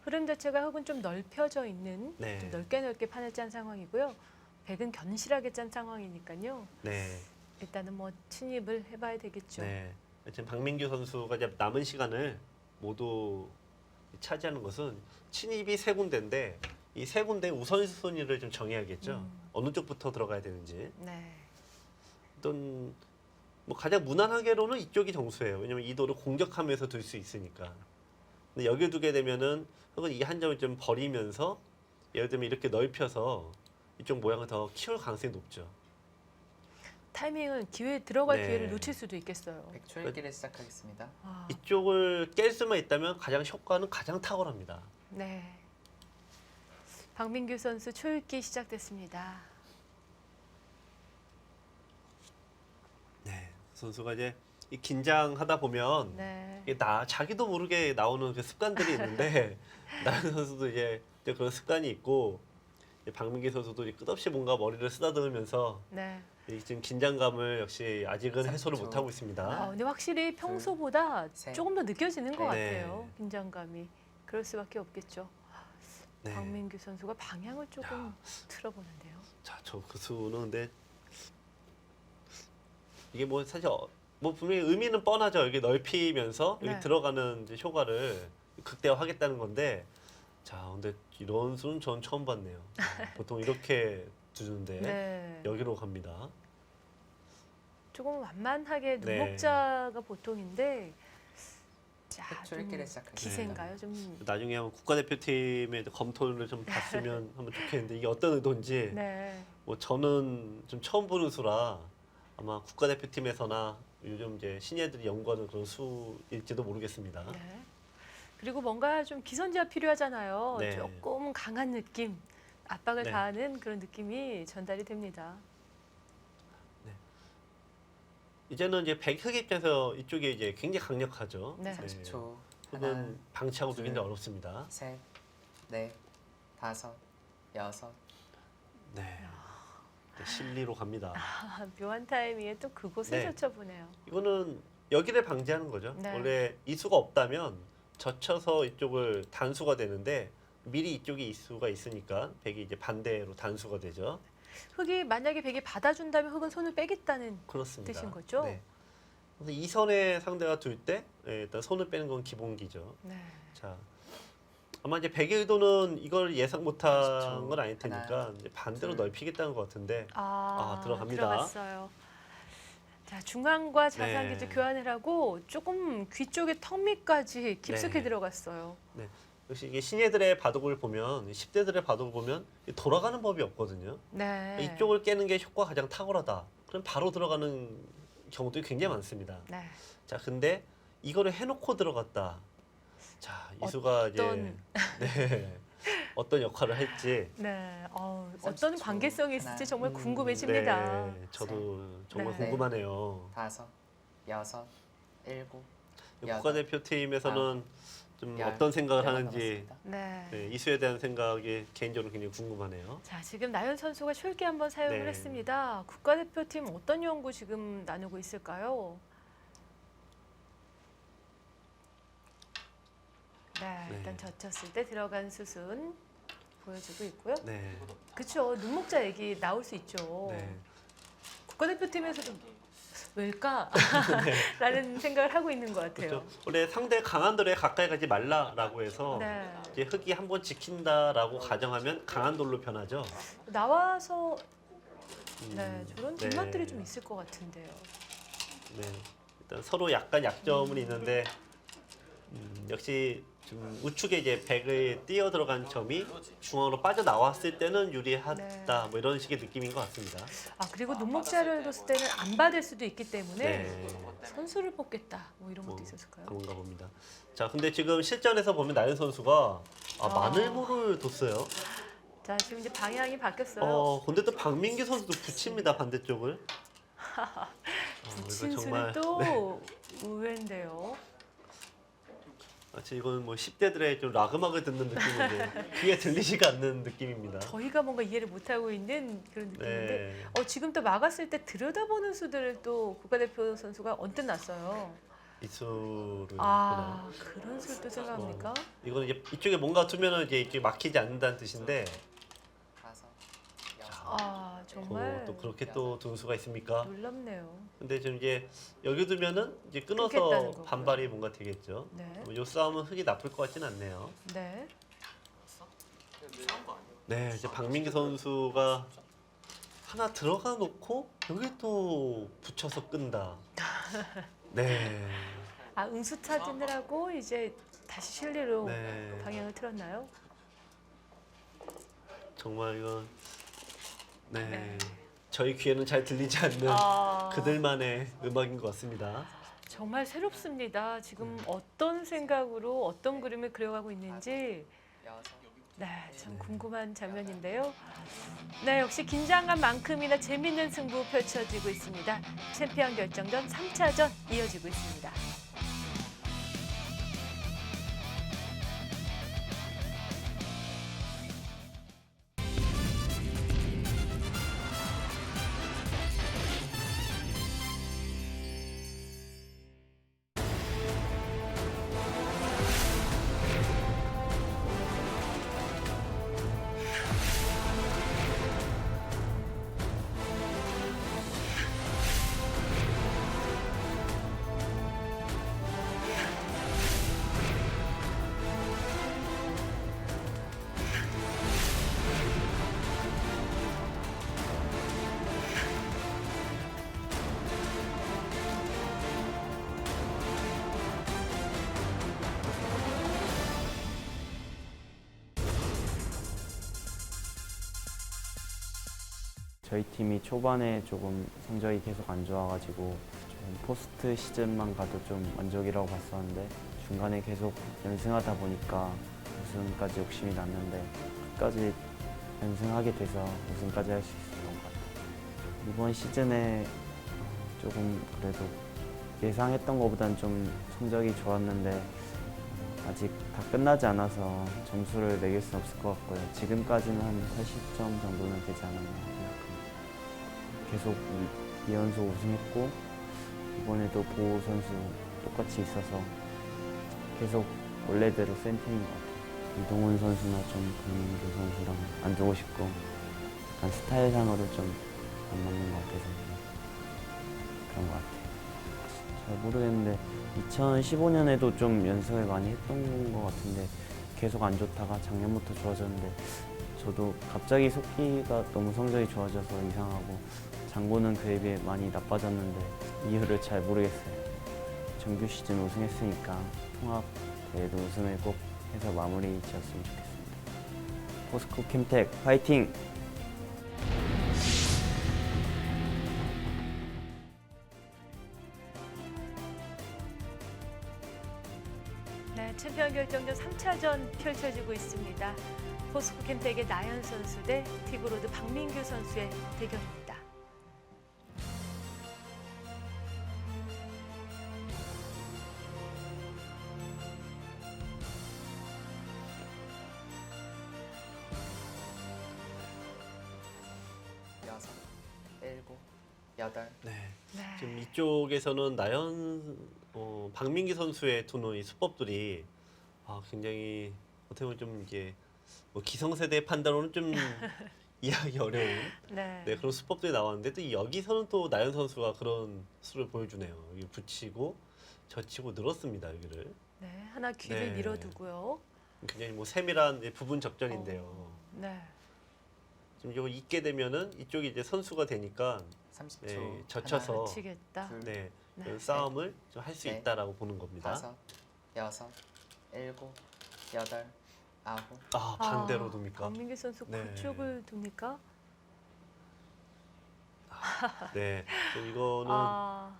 흐름 자체가 흙은 좀 넓혀져 있는 네. 좀 넓게 판을 짠 상황이고요. 백은 견실하게 짠 상황이니까요. 네, 일단은 뭐 침입을 해봐야 되겠죠. 네. 지금 박민규 선수가 이제 남은 시간을 모두 차지하는 것은 침입이 세 군데인데 이 세 군데 우선순위를 좀 정해야겠죠. 어느 쪽부터 들어가야 되는지. 네. 어떤 뭐 가장 무난하게로는 이쪽이 정수예요. 왜냐면 이 돌을 공격하면서 둘 수 있으니까. 근데 여기 두게 되면은 혹은 이 한 점을 좀 버리면서 예를 들면 이렇게 넓혀서 이쪽 모양을 더 키울 가능성이 높죠. 타이밍은 들어갈 네. 기회를 놓칠 수도 있겠어요. 백초읽기를 시작하겠습니다. 이쪽을 깰 수만 있다면 가장 효과는 가장 탁월합니다. 네. 박민규 선수 초읽기 시작됐습니다. 네, 선수가 이제 이 긴장하다 보면 네. 이게 자기도 모르게 나오는 그 습관들이 있는데 나연 선수도 이제 그런 습관이 있고 이제 박민기 선수도 이제 끝없이 뭔가 머리를 쓰다듬으면서 네. 이 지금 긴장감을 역시 아직은 해소를 30초. 못 하고 있습니다. 근데 확실히 평소보다 셋. 조금 더 느껴지는 것 네. 같아요. 긴장감이. 그럴 수밖에 없겠죠. 네. 박민규 선수가 방향을 조금 틀어보는데요. 자, 저 그 수는 근데 이게 뭐 사실 뭐 분명히 의미는 뻔하죠. 여기 넓히면서 여기 네. 들어가는 이제 효과를 극대화하겠다는 건데, 자, 근데 이런 수는 전 처음 봤네요. 보통 이렇게 두는데 네. 여기로 갑니다. 조금 완만하게 네. 눈목자가 보통인데 자, 백초읽기를 좀 시작하겠습니다. 기세인가요? 좀 나중에 한번 국가대표팀의 검토를 좀 봤으면 하면 좋겠는데 이게 어떤 의도인지 네. 뭐 저는 좀 처음 보는 수라 아마 국가대표팀에서나 요즘 이제 신예들이 연구하는 그런 수일지도 모르겠습니다. 네. 그리고 뭔가 좀 기선제압 필요하잖아요. 네. 조금 강한 느낌, 압박을 네. 가하는 그런 느낌이 전달이 됩니다. 이제는 이제 백흑 입장에서 이쪽에 이제 굉장히 강력하죠. 네. 30초. 하나, 흑은 방치하고 둘, 두기는 어렵습니다. 셋, 넷, 다섯, 여섯. 네. 네, 실리로 갑니다. 아, 묘한 타이밍에 또 그곳을 네. 젖혀보네요. 이거는 여기를 방지하는 거죠. 네. 원래 이수가 없다면 젖혀서 이쪽을 단수가 되는데 미리 이쪽에 이수가 있으니까 백이 이제 반대로 단수가 되죠. 흑이 만약에 백이 받아준다면 흑은 손을 빼겠다는 그렇습니다. 뜻인 거죠? 네. 그래서 이 선에 상대가 둘 때 일단 손을 빼는 건 기본기죠. 네. 자, 아마 이제 백의 의도는 이걸 예상 못한 30초. 건 아닐 테니까 하나, 이제 반대로 둘. 넓히겠다는 것 같은데 들어갑니다. 들어갔어요. 자, 중앙과 자상기지 네. 교환을 하고 조금 귀 쪽에 턱 밑까지 깊숙이 네. 들어갔어요. 역시 이게 신예들의 바둑을 보면 10대들의 바둑을 보면 돌아가는 법이 없거든요. 네. 이쪽을 깨는 게 효과가 가장 탁월하다. 그럼 바로 들어가는 경우도 굉장히 많습니다. 네. 자, 근데 이거를 해놓고 들어갔다. 자, 이수가 어떤- 네, 어떤 역할을 할지 네. 어떤 30초. 관계성이 있을지 하나, 정말 궁금해집니다. 네, 저도 정말 네. 궁금하네요. 다섯, 여섯, 일곱. 국가대표팀에서는 좀 열, 어떤 생각을 열번 하는지 남았습니다. 네. 네, 이수에 대한 생각이 개인적으로 굉장히 궁금하네요. 자, 지금 나연 선수가 쉽게 한번 사용을 네. 했습니다. 국가대표팀 어떤 연구 지금 나누고 있을까요? 네, 네. 일단 젖혔을 때 들어간 수순 보여주고 있고요. 네, 그렇죠. 눈목자 얘기 나올 수 있죠. 네. 국가대표팀에서도 왜일까? 라는 생각을 하고 있는 것 같아요. 그렇죠. 원래 상대 강한 돌에 가까이 가지 말라라고 해서 네. 이제 흑이 한번 지킨다라고 가정하면 강한 돌로 변하죠. 나와서 음, 네, 저런 네. 뒷맛들이 좀 있을 것 같은데요. 네, 일단 서로 약간 약점은 있는데 역시 좀 우측에 이제 백을 뛰어 들어간 점이 중앙으로 빠져 나왔을 때는 유리하다. 네. 뭐 이런 식의 느낌인 것 같습니다. 아, 그리고 눈목자를 뒀을 때는 안 받을 수도 있기 때문에 네, 선수를 뽑겠다. 뭐 이런 것도 뭐 있었을까요? 그런가 봅니다. 자, 근데 지금 실전에서 보면 나연 선수가 마늘모를 뒀어요. 자, 지금 이제 방향이 바뀌었어요. 근데 또 박민기 선수도 붙입니다, 반대쪽을. 붙인 이거 수는 또 네. 의외인데요. 마치 이건 뭐 10대들의 좀 락음악을 듣는 느낌인데 귀에 들리지가 않는 느낌입니다. 저희가 뭔가 이해를 못하고 있는 그런 느낌인데 네, 지금 또 막았을 때 들여다보는 수들을 또 국가대표 선수가 언뜻 났어요. 이수를 아, 그런 수도 생각합니까? 이거는 이제 이쪽에 뭔가 두면은 이제 이쪽에 막히지 않는다는 뜻인데 다섯, 여섯. 아, 정말 또 그렇게 또 둔 수가 있습니까? 놀랍네요. 근데 지금 이제 여기 두면은 이제 끊겠다는 끊어서 거고요. 반발이 뭔가 되겠죠. 네. 이 싸움은 흑이 나쁠 것 같진 않네요. 네. 네, 이제 박민기 선수가 하나 들어가 놓고 여기 또 붙여서 끈다. 네, 아, 응수 타진을 하고 이제 다시 실리로 네, 방향을 틀었나요? 정말 이건 네. 네, 저희 귀에는 잘 들리지 않는 아, 그들만의 음악인 것 같습니다. 정말 새롭습니다. 지금 어떤 생각으로 어떤 그림을 그려가고 있는지 여섯. 네, 참 궁금한 장면인데요. 네, 역시 긴장감만큼이나 재밌는 승부 펼쳐지고 있습니다. 챔피언 결정전 3차전 이어지고 있습니다. 저희 팀이 초반에 조금 성적이 계속 안 좋아가지고 좀 포스트 시즌만 가도 좀 만족이라고 봤었는데 중간에 계속 연승하다 보니까 우승까지 욕심이 났는데 끝까지 연승하게 돼서 우승까지 할 수 있었던 것 같아요. 이번 시즌에 조금 그래도 예상했던 것보다는 좀 성적이 좋았는데 아직 다 끝나지 않아서 점수를 매길 수는 없을 것 같고요. 지금까지는 한 80점 정도는 되지 않았나 생각합니다. 계속 2연속 우승했고 이번에도 보호 선수 똑같이 있어서 계속 원래대로 센터인 것 같아요. 이동훈 선수나 좀 강민규 선수랑 안 두고 싶고 약간 스타일상으로 좀 안 맞는 것 같아서 그런 것 같아요. 잘 모르겠는데 2015년에도 좀 연습을 많이 했던 것 같은데 계속 안 좋다가 작년부터 좋아졌는데 저도 갑자기 속기가 너무 성적이 좋아져서 이상하고 장고는 그에 비해 많이 나빠졌는데 이유를 잘 모르겠어요. 정규 시즌 우승했으니까 통합 대회도 우승을 꼭 해서 마무리 지었으면 좋겠습니다. 포스코 캠텍 파이팅! 네, 챔피언 결정전 3차전 펼쳐지고 있습니다. 포스코 캠텍의 나연 선수 대 티브로드 박민규 선수의 대결입니다. 여섯, 일곱, 여덟, 네. 네. 지금 이쪽에서는 박민기 선수의 두는 이 수법들이 굉장히 어떻게 보면 좀 이게 뭐 기성세대 판단으로는 좀 이해하기 어려운 네. 그런 수법들이 나왔는데 또 여기서는 또 나연 선수가 그런 수를 보여주네요. 여기 붙이고 젖히고 늘었습니다. 여기를 네, 하나 귀를 네. 밀어두고요. 굉장히 뭐 세밀한 부분 접전인데요. 네. 지금 이거 잊게 되면은 이쪽이 이제 선수가 되니까 30초. 네, 젖혀서 치겠다. 둘, 네, 네. 이런 싸움을 좀 할 수 네. 있다라고 보는 겁니다. 다섯, 여섯, 일곱, 여덟, 아홉, 반대로 둡니까? 박민규 선수 네. 그쪽을 둡니까? 네, 또 이거는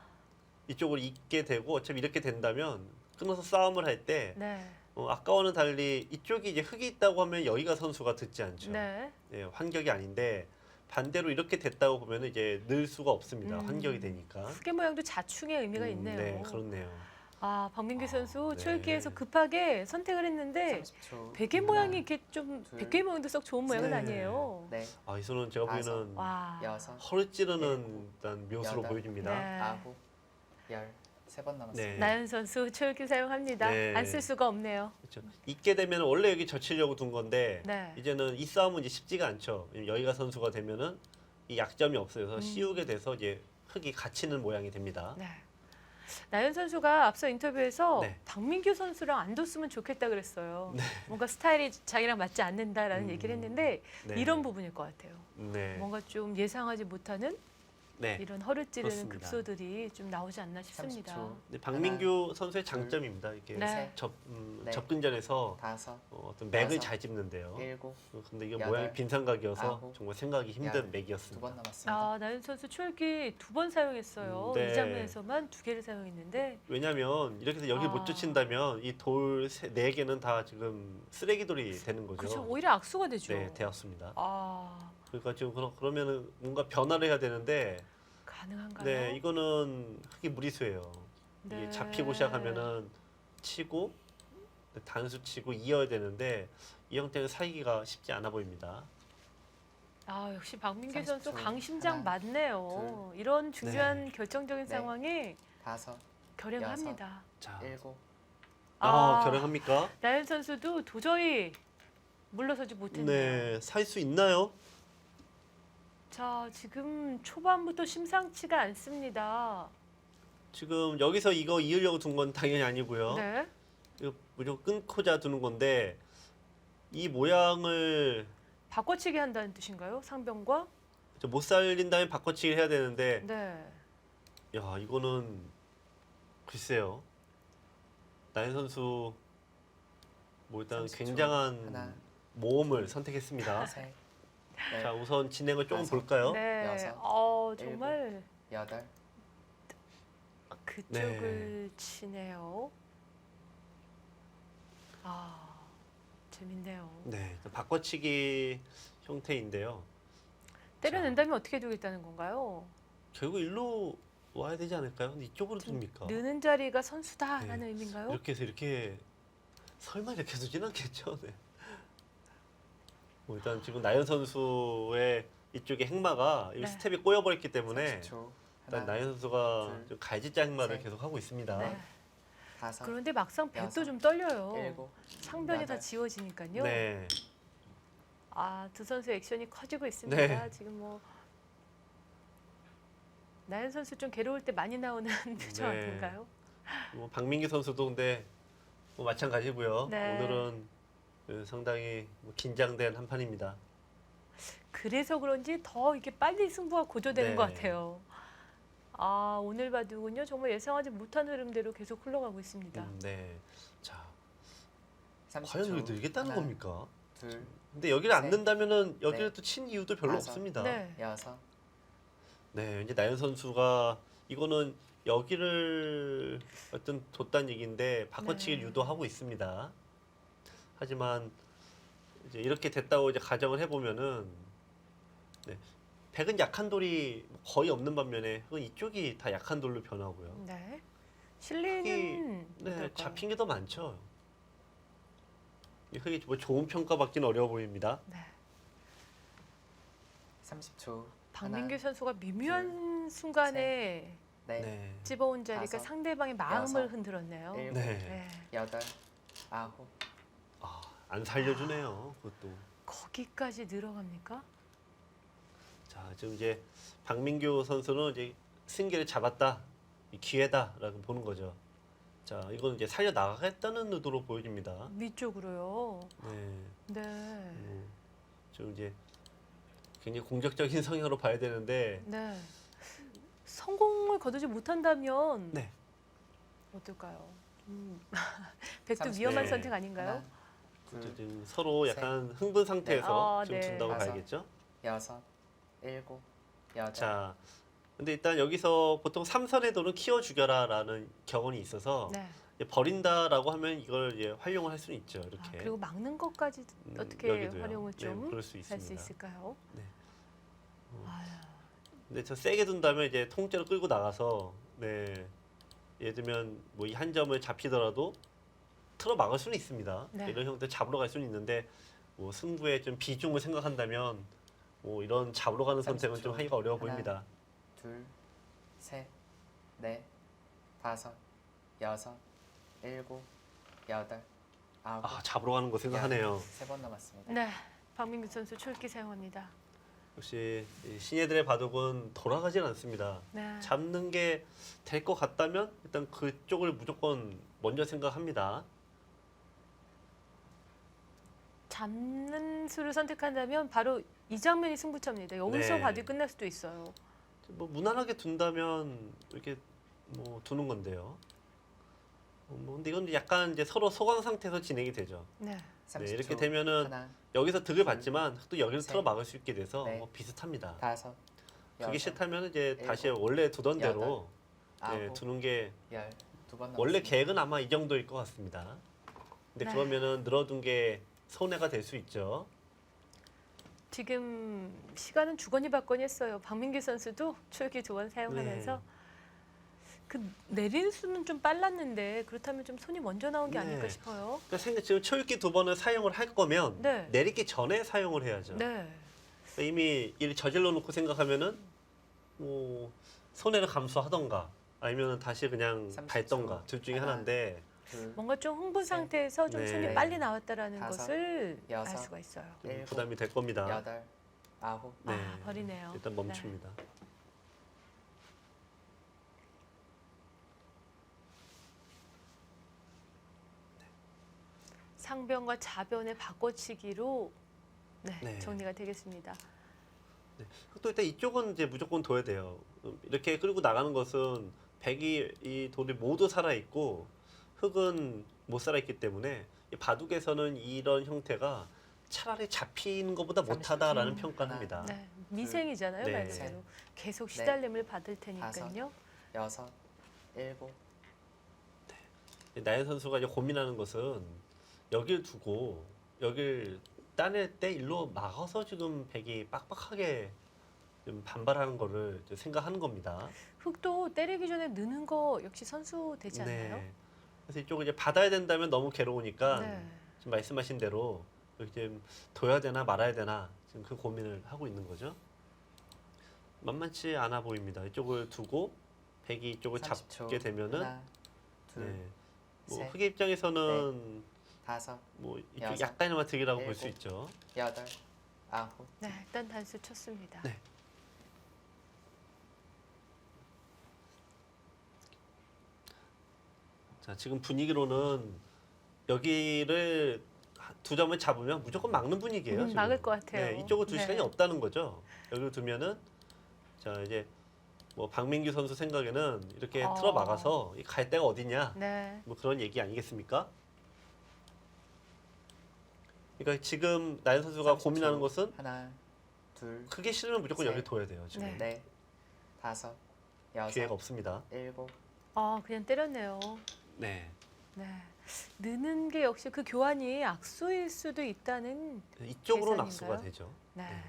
이쪽을 잊게 되고 어차피 이렇게 된다면 끊어서 싸움을 할 때 네. 아까와는 달리 이쪽이 이제 흙이 있다고 하면 여기가 선수가 듣지 않죠. 네. 네, 환격이 아닌데 반대로 이렇게 됐다고 보면 이제 늘 수가 없습니다. 음. 환격이 되니까. 후계 모양도 자충의 의미가 있네요. 네, 그렇네요. 박민규 선수 네. 초읽기에서 급하게 선택을 했는데 30초. 베개 모양이 이렇게 좀 둘, 베개 모양도 썩 좋은 모양은 네. 아니에요. 네, 이 손은 제가 보기에는 와. 여섯, 허를 찌르는 일단 묘수로 여덟, 보여줍니다. 네. 아홉, 열, 세 번 남았습니다. 네. 나연 선수 초읽기 사용합니다. 네. 안 쓸 수가 없네요. 그렇죠. 잊게 되면 원래 여기 젖히려고 둔 건데 네. 이제는 이 싸움은 이제 쉽지가 않죠. 왜냐면 여기가 선수가 되면은 이 약점이 없어요. 그래서 씌우게 돼서 이제 흙이 갇히는 모양이 됩니다. 네. 나연 선수가 앞서 인터뷰에서 네. 박민규 선수랑 안 뒀으면 좋겠다 그랬어요. 뭔가 스타일이 자기랑 맞지 않는다라는 얘기를 했는데 네. 이런 부분일 것 같아요. 네. 뭔가 좀 예상하지 못하는 네. 이런 허를 찌르는 그렇습니다. 급소들이 좀 나오지 않나 싶습니다. 30초. 근데 박민규 선수의 장점입니다. 이렇게 네. 네. 접근전에서 다섯, 어떤 맥을 여섯, 잘 짚는데요. 일곱, 근데 이게 여덟, 모양이 빈삼각이어서 아홉, 정말 생각이 힘든 열, 두 맥이었습니다. 번 남았습니다. 나연 선수 초읽기 2번 사용했어요. 네. 이 장면에서만 2개를 사용했는데 왜냐하면 이렇게 해서 여기 못 쫓친다면 이 돌 네 개는 다 지금 쓰레기돌이 되는 거죠. 그렇죠. 오히려 악수가 되죠. 네, 되었습니다. 아, 그러니까 지금 그러면은 뭔가 변화를 해야 되는데 가능한가요? 네, 이거는 흙이 무리수예요. 이게 네. 잡히고 시작하면은 치고 단수 치고 이어야 되는데 이 형태는 살기가 쉽지 않아 보입니다. 역시 박민규 30초. 선수 강심장 하나, 맞네요. 이런 중요한 결정적인 네. 상황에 다섯, 결행합니다. 자, 일곱, 결행합니까? 나연 선수도 도저히 물러서지 못했네요. 네, 살 수 있나요? 자, 지금 초반부터 심상치가 않습니다. 지금 여기서 이거 이으려고 둔 건 당연히 아니고요. 네. 이거 무조건 끊고자 두는 건데 이 모양을 바꿔치기 한다는 뜻인가요? 상병과? 못 살린다면 바꿔치기를 해야 되는데 네. 야 이거는 글쎄요. 나연 선수 뭐 일단 30초. 굉장한 하나, 모험을 선택했습니다. 셋, 자 넷, 우선 진행을 조금 다섯. 볼까요? 네. 여섯, 정말 여덟, 그쪽을 치네요. 재밌네요. 네, 바꿔치기 형태인데요. 때려낸다면 어떻게 두겠다는 건가요? 결국 일로 와야 되지 않을까요? 근데 이쪽으로 둡니까? 느는 자리가 선수다라는 네. 의미인가요? 이렇게 해서 이렇게 설마 이렇게 두진 않겠죠? 네. 뭐 일단 지금 나연 선수의 이쪽에 행마가 이 네. 스텝이 꼬여버렸기 때문에 30초. 일단 하나, 나연 선수가 둘, 좀 갈짓자 행마를 셋. 계속 하고 있습니다. 네. 다섯, 그런데 막상 백도 여섯, 좀 떨려요. 일곱, 상변이 다 여덟. 지워지니까요. 네. 아, 두 선수 액션이 커지고 있습니다. 네. 지금 뭐 나연 선수 좀 괴로울 때 많이 나오는 표정 네. 아닌가요? 뭐 박민기 선수도 근데 뭐 마찬가지고요. 네. 오늘은 상당히 뭐 긴장된 한 판입니다. 그래서 그런지 더 이렇게 빨리 승부가 고조되는 네. 것 같아요. 아, 오늘 바둑은요 정말 예상하지 못한 흐름대로 계속 흘러가고 있습니다. 네. 자, 30초. 과연 이거 늘겠다는 하나, 겁니까? 둘, 근데 여기를 안 셋, 넣는다면은 여기를 넷, 또 친 이유도 별로 다섯. 없습니다. 네. 여섯, 네, 왠지 나연 선수가 이거는 여기를 어떤 뒀다는 얘기인데 바꿔치기를 네. 유도하고 있습니다. 하지만 이제 이렇게 됐다고 이제 가정을 해보면은 네, 백은 약한 돌이 거의 없는 반면에 흑은 이쪽이 다 약한 돌로 변하고요. 네. 실리는 네, 어떨까요? 잡힌 게 더 많죠. 이 흑이 뭐 좋은 평가받기는 어려워 보입니다. 네. 30초. 박민규 선수가 미묘한 순간에 네, 네, 집어온 자리가 다섯, 상대방의 마음을 여섯, 흔들었네요. 일곱, 네, 네. 여덟, 아홉, 아, 안 살려주네요. 그것도. 거기까지 늘어갑니까? 자, 지금 이제 박민규 선수는 이제 승기를 잡았다, 이 기회다라고 보는 거죠. 자, 이건 이제 살려 나가겠다는 의도로 보여집니다. 위쪽으로요. 네, 네. 좀 이제 굉장히 공격적인 성향으로 봐야 되는데, 네. 성공을 거두지 못한다면 네, 어떨까요? 백도 30. 위험한 네. 선택 아닌가요? 하나, 둘, 지금 서로 약간 흥분 상태에서 좀 네. 준다고 다섯. 봐야겠죠. 여섯, 일곱, 여덟. 자, 근데 일단 여기서 보통 3선의 돌은 키워 죽여라라는 격언이 있어서 네. 이제 버린다라고 하면 이걸 이제 활용을 할 수는 있죠. 아, 이렇게. 그리고 막는 것까지 어떻게 여기도요. 활용을 네, 좀 그럴 수 할 수 있습니다. 있을까요? 네. 아유, 근데 저 세게 둔다면 이제 통째로 끌고 나가서 네. 예를 들면 뭐 이 한 점을 잡히더라도 틀어 막을 수는 있습니다. 네. 이런 형태 잡으러 갈 수는 있는데 뭐 승부의 좀 비중을 생각한다면 뭐 이런 잡으러 가는 선택은 좀 30초. 하기가 어려워 하나. 보입니다. 둘, 셋, 넷, 다섯, 여섯, 일곱, 여덟, 아홉. 아, 잡으러 가는 거 생각하네요. 3번 남았습니다. 네. 박민규 선수 출기 사용합니다. 역시 이 신예들의 바둑은 돌아가진 않습니다. 네. 잡는 게 될 것 같다면 일단 그쪽을 무조건 먼저 생각합니다. 잡는 수를 선택한다면 바로 이 장면이 승부처입니다. 여기서 네. 바둑이 끝날 수도 있어요. 뭐 무난하게 둔다면 이렇게 뭐 두는 건데요. 뭐 근데 이건 약간 이제 서로 소강 상태에서 진행이 되죠. 네. 30초. 네, 이렇게 되면은 하나, 여기서 득을 받지만 또 여기를 셋, 틀어 막을 수 있게 돼서 넷, 뭐 비슷합니다. 다섯, 그게 여섯, 싫다면 이제 다시 일곱, 원래 두던 대로 아홉, 네, 두는 게 12번 남았습니다. 원래 계획은 아마 이 정도일 것 같습니다. 근데 네. 그러면은 늘어둔 게 손해가 될 수 있죠. 지금 시간은 주거니 받거니 했어요. 박민규 선수도 출기 두 번 사용하면서 네. 그 내리는 수는 좀 빨랐는데 그렇다면 좀 손이 먼저 나온 게 네. 아닐까 싶어요. 그러니까 지금 초읽기 두 번을 사용을 할 거면 네. 내리기 전에 사용을 해야죠. 네. 그러니까 이미 일 저질러 놓고 생각하면은 뭐 손해를 감수하던가 아니면 다시 그냥 30초. 밟던가 둘 중에 하나. 하나인데 뭔가 좀 흥분 셋, 상태에서 좀 네. 손이 빨리 나왔다라는 다섯, 것을 알 여섯, 수가 있어요. 좀 일곱, 부담이 될 겁니다. 여덟, 아홉, 네. 아, 버리네요. 일단 멈춥니다. 상변과 좌변의 바꿔치기로 네, 네. 정리가 되겠습니다. 또 일단 이쪽은 이제 무조건 둬야 돼요. 이렇게 끌고 나가는 것은 백이 이 돌이 모두 살아 있고 흑은 못 살아 있기 때문에 이 바둑에서는 이런 형태가 차라리 잡히는 것보다 못하다라는 30초. 평가를 합니다. 네, 미생이잖아요, 네. 말 그대로. 계속 넷, 시달림을 받을 테니까요. 여섯, 일곱, 나연 선수가 이제 고민하는 것은 여길 두고 여길 따낼 때 일로 막아서 지금 백이 빡빡하게 좀 반발하는 거를 좀 생각하는 겁니다. 흙도 때리기 전에 느는 거 역시 선수 되지 않나요? 그래서 이쪽을 이제 받아야 된다면 너무 괴로우니까 네. 지금 말씀하신 대로 이렇게 좀 둬야 되나 말아야 되나 지금 그 고민을 하고 있는 거죠. 만만치 않아 보입니다. 이쪽을 두고 백이 이쪽을 30초. 잡게 되면은 하나, 둘, 네. 뭐 셋, 흑의 입장에서는 다섯, 뭐 이쪽 여섯, 약간의 득이라고 볼 수 일곱. 있죠. 여덟, 아홉. 네, 일단 단수 쳤습니다. 네. 자, 지금 분위기로는 여기를 두 점을 잡으면 무조건 막는 분위기예요. 지금. 막을 것 같아요. 네, 이쪽을 둘 네. 시간이 없다는 거죠. 여기를 두면은 자 이제 뭐 박민규 선수 생각에는 이렇게 어. 틀어 막아서 이 갈 데가 어디냐 네. 뭐 그런 얘기 아니겠습니까? 그러니까 지금 나연 선수가 30초. 고민하는 것은 하나, 둘, 크게 싫으면 무조건 셋. 여기 둬야 돼요. 지금 네. 넷, 다섯, 여섯, 기회가 없습니다. 일곱. 아, 그냥 때렸네요. 네. 네. 느는 게 역시 그 교환이 악수일 수도 있다는. 이쪽으로는 계산인가요? 악수가 되죠. 네. 네.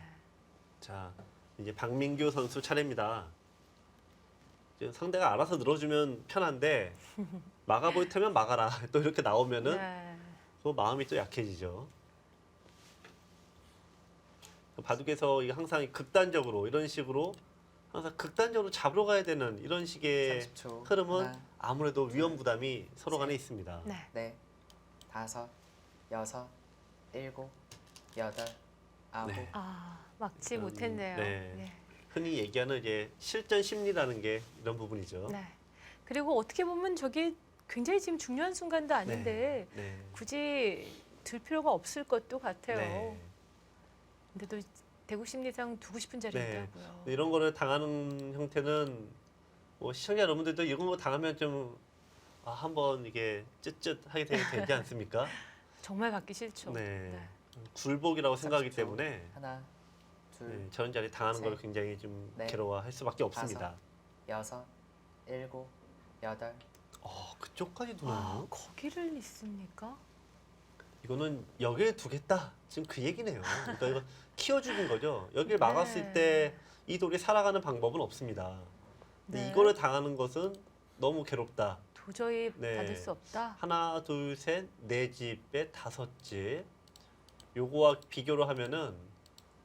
자, 이제 박민규 선수 차례입니다. 이제 상대가 알아서 늘어주면 편한데 막아볼 테면 막아라. 또 이렇게 나오면은 네. 그 마음이 또 약해지죠. 바둑에서 이게 항상 극단적으로 이런 식으로 항상 극단적으로 잡으러 가야 되는 이런 식의 30초. 흐름은 하나, 아무래도 위험 부담이 서로 간에 셋. 있습니다. 네. 넷, 다섯, 여섯, 일곱, 여덟, 아홉. 네. 아, 막지 음, 못했네요. 네. 네. 흔히 얘기하는 이제 실전 심리라는 게 이런 부분이죠. 네. 그리고 어떻게 보면 저게 굉장히 지금 중요한 순간도 아닌데 네. 굳이 들 필요가 없을 것도 같아요. 네. 근데도 대구 심리상 두고 싶은 자리더라고요. 네, 이런 거를 당하는 형태는 뭐 시청자 여러분들도 이런 거 당하면 좀 한번 이게 쯧쯧하게 되지 않습니까? 정말 갖기 싫죠. 네. 굴복이라고 생각하기 30초. 때문에 하나, 둘, 네, 저런 자리 당하는 셋, 걸 굉장히 좀 넷, 괴로워할 수밖에 없습니다. 여섯, 일곱, 여덟. 그쪽까지 아, 두나요? 거기를 있습니까? 이거는 여기에 두겠다. 지금 그 얘기네요. 그러니까 이거 키워주는 거죠. 여기를 막았을 네. 때 이 돌이 살아가는 방법은 없습니다. 근데 네. 이거를 당하는 것은 너무 괴롭다. 도저히 네. 받을 수 없다. 하나, 둘, 셋, 네 집에 다섯 집. 요거와 비교를 하면은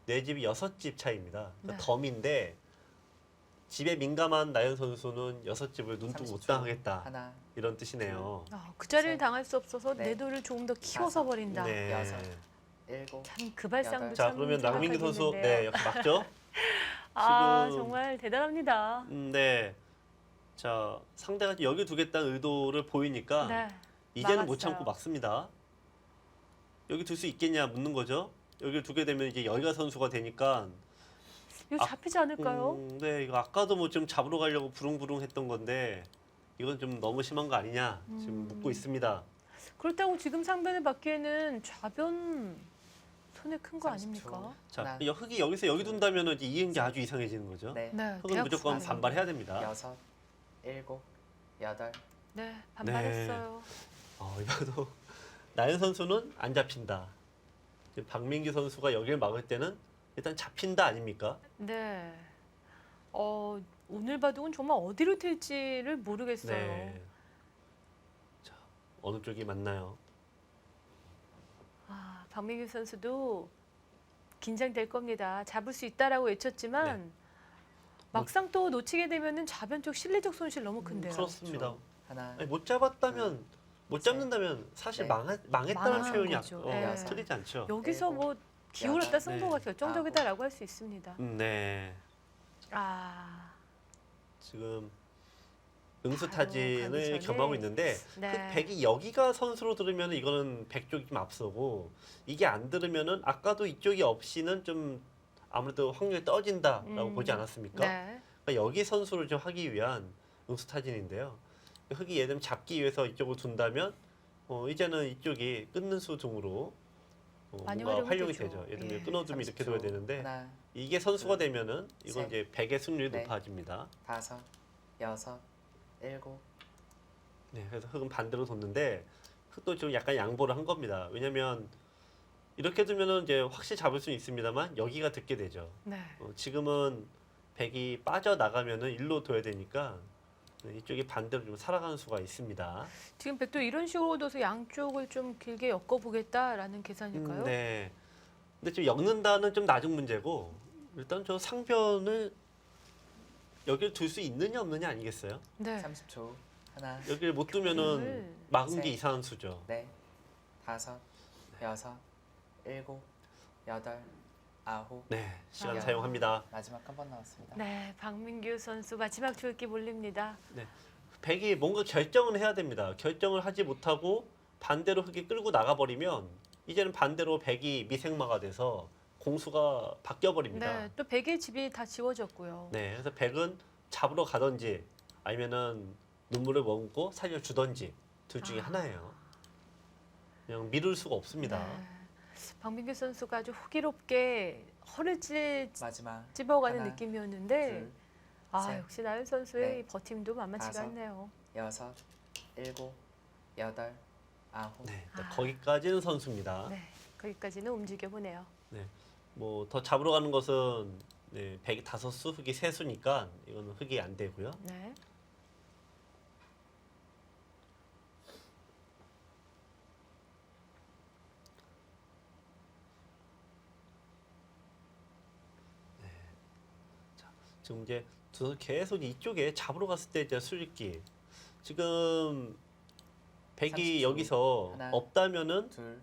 네 집이 여섯 집 차이입니다. 그러니까 네. 덤인데 집에 민감한 나연 선수는 여섯 집을 눈 뜨고 못 30초. 당하겠다. 하나, 이런 뜻이네요. 그 자리를 셋, 당할 수 없어서 넷, 내 돌을 조금 더 키워서 다섯, 버린다. 네. 여섯. 일곱. 참 그 발상도 여덟. 자, 참 그러면 남민규 선수 생각하겠는데요. 네, 역시 맞죠? 아, 지금- 정말 대단합니다. 네. 자, 상대가 여기 두겠다는 의도를 보이니까 네. 이제는 못 막았어요. 참고 막습니다. 여기 둘 수 있겠냐 묻는 거죠. 여기를 두게 되면 이제 여기가 선수가 되니까 이거 잡히지 않을까요? 네, 이거 아까도 뭐 좀 잡으러 가려고 부릉부릉 했던 건데 이건 좀 너무 심한 거 아니냐 지금 묻고 있습니다. 그렇다고 지금 상변을 받기에는 좌변 손에 큰 거 30초. 아닙니까? 자, 하나, 흙이 여기서 여기 둔다면 이제 이행이 아주 이상해지는 거죠. 넷, 네. 흙은 대학 무조건 수준이요. 반발해야 됩니다. 여섯, 일곱, 여덟. 네, 반발했어요. 이거도 나연 선수는 안 잡힌다. 지금 박민규 선수가 여기를 막을 때는 일단 잡힌다 아닙니까? 네. 오늘 바둑은 정말 어디로 튈지를 모르겠어요. 네. 자, 어느 쪽이 맞나요? 박민규 선수도 긴장될 겁니다. 잡을 수 있다라고 외쳤지만 네. 막상 또 놓치게 되면은 좌변 쪽 실리적 손실 너무 큰데요. 그렇습니다. 하나, 아니, 못 잡았다면 못 잡는다면 사실 네. 망했다는 망한 표현이 거죠. 네. 틀리지 않죠. 여기서 일곱, 뭐 기울었다 여덟, 승부가 네. 결정적이다라고 할 수 있습니다. 네. 지금 응수타진을 가기 전에. 겸하고 있는데 네. 그 백이 여기가 선수로 들으면 이거는 백 쪽이 좀 앞서고 이게 안 들으면은 아까도 이쪽이 없이는 좀 아무래도 확률이 떨어진다라고 보지 않았습니까? 네. 그러니까 여기 선수를 좀 하기 위한 응수타진인데요. 흙이 예를 들면 잡기 위해서 이쪽을 둔다면 이제는 이쪽이 끊는 수 등으로 많이 뭔가 활용이 활용이 되죠. 되죠. 예를 들면 예. 끊어두면 이렇게 30초. 둬야 되는데 하나, 이게 선수가 둘, 되면은 이건 셋, 이제 백의 승률이 넷. 높아집니다. 다섯, 여섯, 일곱. 네, 그래서 흙은 반대로 뒀는데 흙도 좀 약간 양보를 한 겁니다. 왜냐면 이렇게 두면은 이제 확실히 잡을 수는 있습니다만 여기가 듣게 되죠. 네. 지금은 백이 빠져 나가면은 일로 둬야 되니까 이쪽이 반대로 좀 살아가는 수가 있습니다. 지금 백도 이런 식으로 둬서 양쪽을 좀 길게 엮어보겠다라는 계산일까요? 네. 근데 지금 엮는다는 좀 낮은 문제고 일단 저 상변을 여기를 둘 수 있느냐 없느냐 아니겠어요? 네. 30초. 하나, 여기를 못 두면은 교환을. 막은 게 셋. 이상한 수죠. 넷, 다섯, 여섯, 일곱, 여덟, 아홉. 네, 시간 아. 사용합니다. 마지막 한 번 나왔습니다. 네, 박민규 선수 마지막 줄기 몰립니다. 백이 뭔가 결정을 해야 됩니다. 결정을 하지 못하고 반대로 흙이 끌고 나가버리면 이제는 반대로 백이 미생마가 돼서 공수가 바뀌어버립니다. 네, 또 백의 집이 다 지워졌고요. 네, 그래서 백은 잡으러 가든지 아니면은 눈물을 머금고 살려주든지 둘 중에 아. 하나예요. 그냥 미룰 수가 없습니다. 네. 박민규 선수가 아주 호기롭게 허를 마지막 찝어가는 하나, 느낌이었는데 둘, 아 셋, 역시 나연 선수의 넷, 이 버팀도 만만치가 다섯. 않네요. 여섯, 일곱, 여덟, 아홉. 네, 아. 거기까지는 선수입니다. 네, 거기까지는 움직여 보네요. 뭐 더 잡으러 가는 것은 네, 백이 5수, 흙이 3수니까 이거는 흙이 안 되고요. 네. 지금 이제 두 선수 계속 이쪽에 잡으러 갔을 때 이제 수익기 지금 백이 30초. 여기서 하나, 없다면은 둘,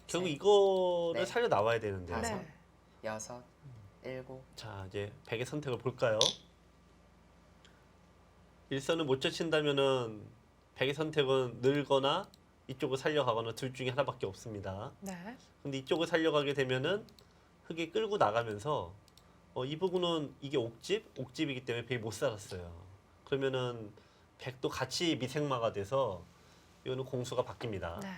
결국 셋, 이거를 넷, 살려 나와야 되는데. 다섯. 네. 여섯, 일곱, 자 이제 백의 선택을 볼까요? 일선을 못 젖힌다면은 백의 선택은 늘거나 이쪽을 살려가거나 둘 중에 하나밖에 없습니다. 네. 근데 이쪽을 살려가게 되면은 흙이 끌고 나가면서 이 부분은 이게 옥집이기 때문에 백이 못 살았어요. 그러면은 백도 같이 미생마가 돼서 이거는 공수가 바뀝니다. 네.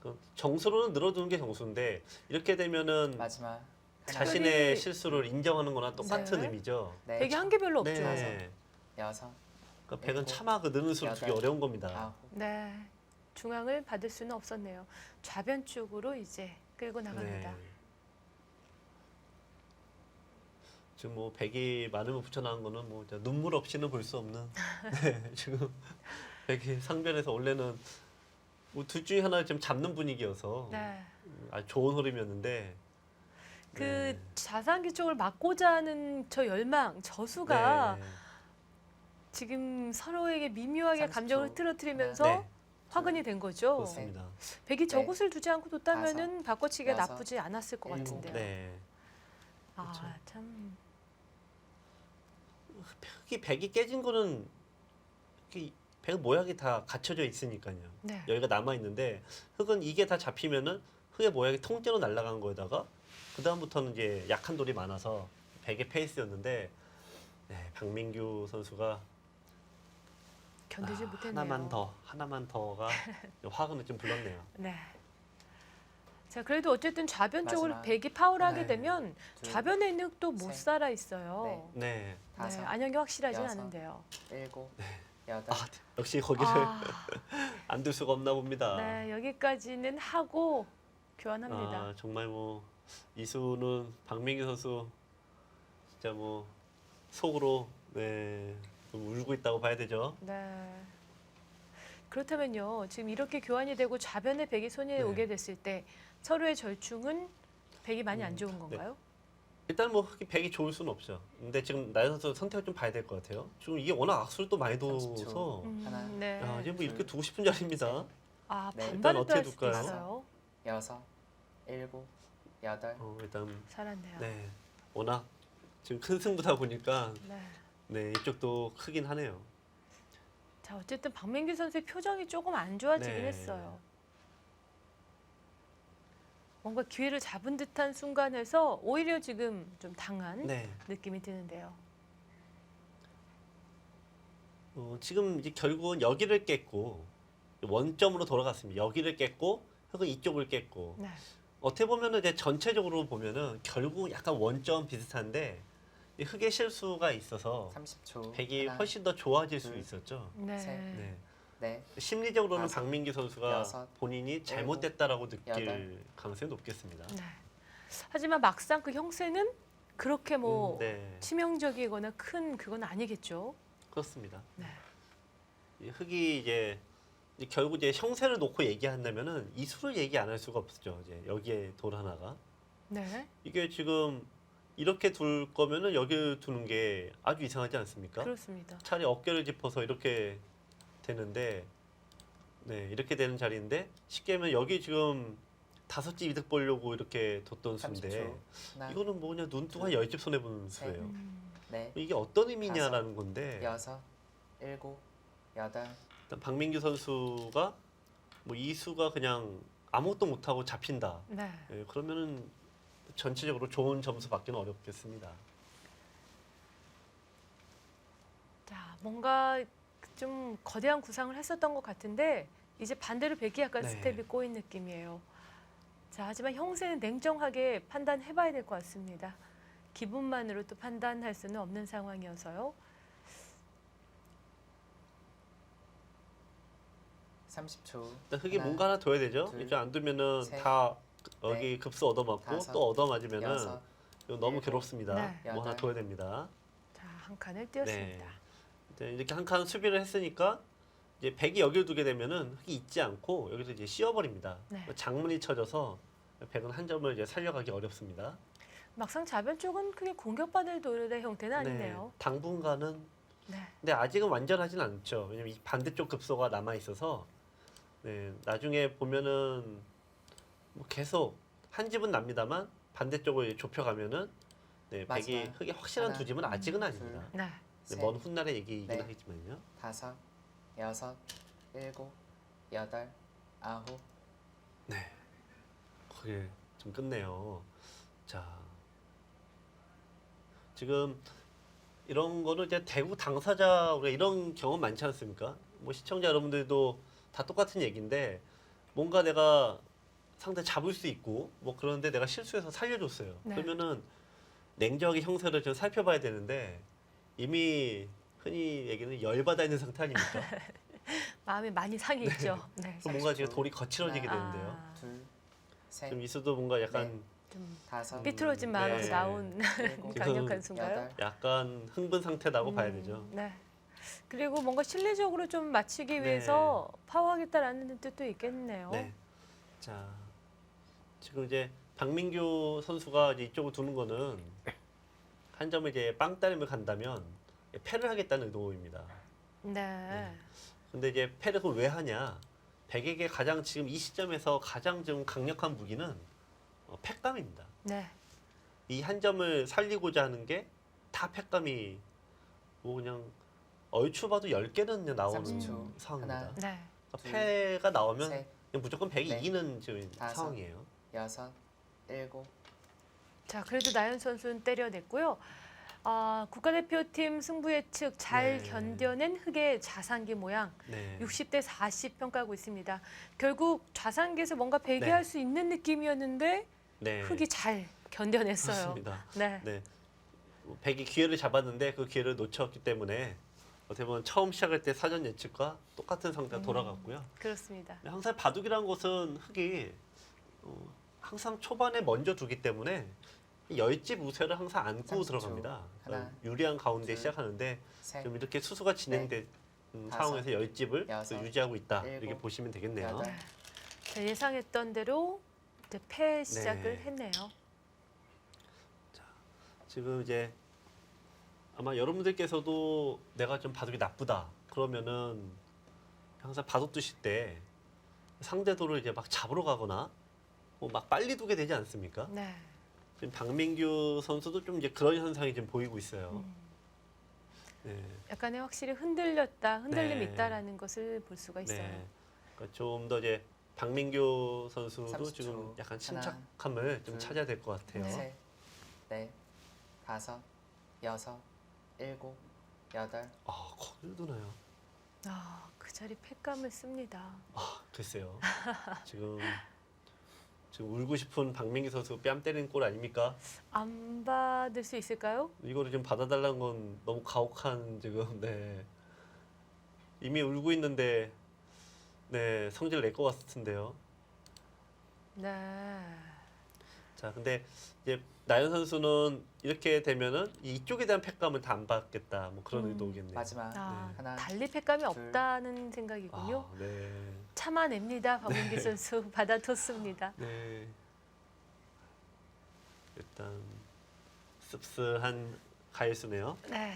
그 정수로는 늘어두는 게 정수인데 이렇게 되면은 마지막 하나, 자신의 특별히- 실수를 인정하는 거나 똑같은 네. 의미죠. 넷, 백이 한 개 별로 없죠. 네. 여섯, 그러니까 백은 일곱, 차마 그 느는 수를 두기 여덟, 어려운 겁니다. 아홉. 네. 중앙을 받을 수는 없었네요. 좌변 쪽으로 이제 끌고 나갑니다. 네. 지금 뭐 백이 많으면 붙여나간 거는 뭐 진짜 눈물 없이는 볼 수 없는 네, 지금 백이 상변에서 원래는 뭐 둘 중에 하나를 좀 잡는 분위기여서 네. 아주 좋은 흐름이었는데 그 네. 자산기 쪽을 막고자 하는 저 열망, 저수가 네. 지금 서로에게 미묘하게 30초. 감정을 틀어뜨리면서 네. 화근이 된 거죠. 그렇습니다. 백이 네. 저곳을 두지 않고 뒀다면은 바꿔치기가 여섯, 나쁘지 않았을 것 일곱. 같은데요. 네. 아, 그렇죠. 참. 흙이 백이 깨진 거는 백 모양이 다 갖춰져 있으니까요. 네. 여기가 남아 있는데 흙은 이게 다 잡히면은 흙의 모양이 통째로 날아간 거에다가 그 다음부터는 이제 약한 돌이 많아서 백의 페이스였는데 네, 박민규 선수가 견디지 못했네요. 하나만 더가 화근을 좀 불렀네요. 네. 자, 그래도 어쨌든 좌변 쪽으로 마지막. 백이 파울을 하게 하나, 되면 둘, 좌변에 있는 흙도 못 셋, 살아 있어요. 네. 네, 다섯, 안영이 확실하진 여섯. 않은데요. 일곱, 여덟, 역시 거기를 아, 안 둘 수가 없나 봅니다. 네, 여기까지는 하고 교환합니다. 아, 정말 뭐 이수는 박민규 선수 진짜 뭐 속으로 네, 좀 울고 있다고 봐야 되죠. 네. 그렇다면요, 지금 이렇게 교환이 되고 좌변에 백이 손에 네. 오게 됐을 때 서로의 절충은 백이 많이 안 좋은 건가요? 일단 뭐 흙이 백이 좋을 수는 없죠. 근데 지금 나연 선수 선택을 좀 봐야 될 것 같아요. 지금 이게 워낙 악수를 또 많이 30초. 둬서 하나, 네. 야, 이제 뭐 이렇게 둘, 두고 싶은 자리입니다. 아, 네, 반발을 일단 또 어떻게 할 수도 둘까요? 있어요. 여섯, 일곱, 여덟, 일단 살았네요. 네 워낙 지금 큰 승부다 보니까 네. 네 이쪽도 크긴 하네요. 자, 어쨌든 박민규 선수의 표정이 조금 안 좋아지긴 네. 했어요. 뭔가 기회를 잡은 듯한 순간에서 오히려 지금 좀 당한 네. 느낌이 드는데요. 지금 이제 결국은 여기를 깼고 원점으로 돌아갔습니다. 여기를 깼고 흙은 이쪽을 깼고 네. 어떻게 보면은 이제 전체적으로 보면은 결국 약간 원점 비슷한데 이 흙의 실수가 있어서 30초. 백이 하나, 훨씬 더 좋아질 수 둘, 있었죠. 네. 셋, 네. 네, 심리적으로는 다섯, 박민규 선수가 여섯, 본인이 잘못됐다라고 느낄 여덟. 가능성이 높겠습니다. 네. 하지만 막상 그 형세는 그렇게 뭐 네, 치명적이거나 큰 그건 아니겠죠. 그렇습니다. 네. 이 흑이 이제 결국 이제 형세를 놓고 얘기한다면은 이수를 얘기 안 할 수가 없죠. 이제 여기에 돌 하나가 네. 이게 지금 이렇게 둘 거면은 여기 두는 게 아주 이상하지 않습니까? 그렇습니다. 차라리 어깨를 짚어서 이렇게 되는데, 네 이렇게 되는 자리인데 쉽게 하면 여기 지금 5집 이득 보려고 이렇게 뒀던 수인데 30초. 하나, 이거는 뭐 그냥 눈 뜨고 한 10집 손해 보는 셋. 수예요. 네, 이게 어떤 의미냐라는 건데 여섯, 일곱, 여덟, 일단 박민규 선수가 뭐 이 수가 그냥 아무것도 못하고 잡힌다. 네. 예, 그러면은 전체적으로 좋은 점수 받기는 어렵겠습니다. 자, 뭔가 좀 거대한 구상을 했었던 것 같은데 이제 반대로 백이 약간 네. 스텝이 꼬인 느낌이에요. 자, 하지만 형세는 냉정하게 판단해봐야 될 것 같습니다. 기분만으로 또 판단할 수는 없는 상황이어서요. 30초. 일단 흑이 하나, 뭔가 하나 둬야 되죠. 둘, 이제 안 두면은 셋, 다 여기 급수 얻어맞고 다섯, 또 얻어맞으면은 여섯, 이거 너무 일곱, 괴롭습니다. 네. 뭐 하나 여덟. 둬야 됩니다. 자, 한 칸을 띄웠습니다. 이제 이렇게 한 칸 수비를 했으니까 이제 백이 여기를 두게 되면은 흑이 있지 않고 여기서 이제 씌워버립니다. 네. 장문이 쳐져서 백은 한 점을 이제 살려가기 어렵습니다. 막상 자변 쪽은 크게 공격받을 노릇의 형태는 아니네요. 당분간은 네. 근데 아직은 완전하진 않죠. 왜냐면 이 반대쪽 급소가 남아 있어서 네, 나중에 보면은 뭐 계속 한 집은 납니다만 반대쪽을 이제 좁혀가면은 네, 백이 마지막. 흑이 확실한 하나, 두 집은 아직은 둘, 아닙니다. 네. 네, 셋, 먼 훗날의 얘기이긴 넷. 하겠지만요. 다섯, 여섯, 일곱, 여덟, 아홉, 그게 좀 끝내요. 자, 지금 이런 거는 이제 대구 당사자 우리가 이런 경험 많지 않습니까? 뭐 시청자 여러분들도 다 똑같은 얘기인데 뭔가 내가 상대 잡을 수 있고 뭐 그런데 내가 실수해서 살려줬어요. 네. 그러면은 냉정하게 형세를 좀 살펴봐야 되는데 이미 흔히 얘기는 열받아 있는 상태 아닙니까? 마음이 많이 상해 있죠. 네. 그럼 뭔가 지금 30초. 돌이 거칠어지게 하나, 되는데요. 아, 둘, 셋, 좀 이수도 뭔가 약간 좀 다섯, 삐뚤어진 마음으로 네. 나온 일곱, 강력한 순가요? 여덟, 약간 흥분 상태라고 봐야 되죠. 네. 그리고 뭔가 실리적으로 좀 맞추기 네. 위해서 파워하겠다라는 뜻도 있겠네요. 네. 자, 지금 이제 박민규 선수가 이제 이쪽을 두는 거는 한 점을 이제 빵 따림을 간다면 패를 하겠다는 의도입니다. 네. 근데 이제 패를 그걸 왜 하냐? 백에게 가장 지금 이 시점에서 가장 좀 강력한 무기는 패감입니다. 네. 이 한 점을 살리고자 하는 게 다 패감이 뭐 그냥 얼추 봐도 10개는 나오는 30초. 상황입니다. 하나, 네. 그러니까 둘, 패가 나오면 셋, 그냥 무조건 백이 넷, 이기는 지금 다섯. 상황이에요. 여섯, 일곱, 자, 그래도 나연 선수는 때려냈고요. 아, 국가대표팀 승부 예측 잘 네. 견뎌낸 흑의 좌상기 모양. 네. 60대 40 평가하고 있습니다. 결국 좌상기에서 뭔가 네. 배기할 수 있는 느낌이었는데 네. 흑이 잘 견뎌냈어요. 그렇습니다. 네. 네. 백이 기회를 잡았는데 그 기회를 놓쳤기 때문에 어떻게 보면 처음 시작할 때 사전 예측과 똑같은 상태가 돌아갔고요. 그렇습니다. 항상 바둑이라는 것은 흑이 항상 초반에 먼저 두기 때문에 10집 우세를 항상 안고 30초. 들어갑니다. 하나, 그러니까 유리한 가운데 둘, 시작하는데 셋, 좀 이렇게 수수가 진행된 다섯, 상황에서 10집을 여섯, 유지하고 있다. 이렇게 일곱, 보시면 되겠네요. 여덟. 네. 자, 예상했던 대로 이제 패 시작을 네. 했네요. 지금 이제 아마 여러분들께서도 내가 좀 바둑이 나쁘다 그러면은 항상 바둑 두실 때 상대도를 이제 막 잡으러 가거나 뭐 막 빨리 두게 되지 않습니까? 네. 지금 박민규 선수도 좀 이제 그런 현상이 좀 보이고 있어요. 네. 약간의 확실히 흔들림이 네. 있다라는 것을 볼 수가 있어요. 네. 그러니까 좀 더 이제 박민규 선수도 30초. 지금 약간 하나, 침착함을 좀 둘, 찾아야 될 것 같아요. 네. 셋, 넷, 다섯, 여섯, 일곱, 여덟, 아, 거기를 두나요? 아, 그 자리 패감을 씁니다. 아, 글쎄요. 지금 울고 싶은 박민기 선수 뺨 때리는 꼴 아닙니까? 안 받을 수 있을까요? 이거를 좀 받아달라는 건 너무 가혹한 지금 네. 이미 울고 있는데 네, 성질 낼 것 같은데요. 네. 자, 근데 이제 나연 선수는 이렇게 되면은 이쪽에 대한 팩감을 다 안 받겠다. 뭐 그런 의도겠네요. 마지막 아, 하나, 달리 팩감이 둘, 없다는 생각이군요. 아, 네. 참아냅니다. 박민기 선수 받아뒀습니다. 네. 일단 씁쓸한 가일수네요. 네.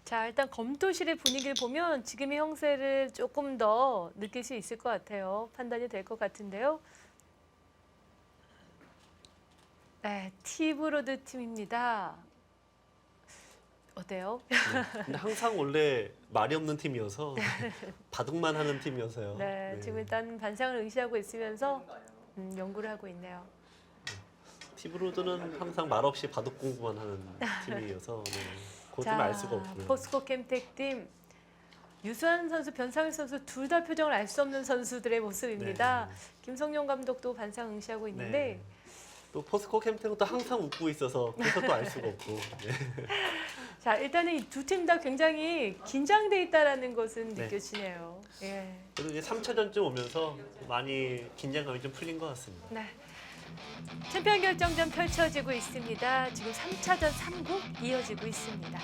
자, 일단 검토실의 분위기를 보면 지금의 형세를 조금 더 느낄 수 있을 것 같아요. 판단이 될 것 같은데요. 네, 티브로드 팀입니다. 어때요? 네. 근데 항상 원래 말이 없는 팀이어서 바둑만 하는 팀이어서요. 네, 지금 일단 반상을 의시하고 있으면서 연구를 하고 있네요. 티브로드는 항상 말 없이 바둑 공부만 하는 팀이어서 네. 그것 좀 알 수가 없고요. 포스코 캠텍 팀 유수환 선수, 변상일 선수 둘 다 표정을 알 수 없는 선수들의 모습입니다. 네. 김성용 감독도 반상 응시하고 있는데 네. 또 포스코 캠텍은 또 항상 웃고 있어서 그래서 또 알 수가 없고. 네. 자, 일단은 이 두 팀 다 굉장히 긴장돼 있다라는 것은 네. 느껴지네요. 예. 그래도 이제 3차전쯤 오면서 많이 긴장감이 좀 풀린 것 같습니다. 네. 챔피언 결정전 펼쳐지고 있습니다. 지금 3차전 3국 이어지고 있습니다.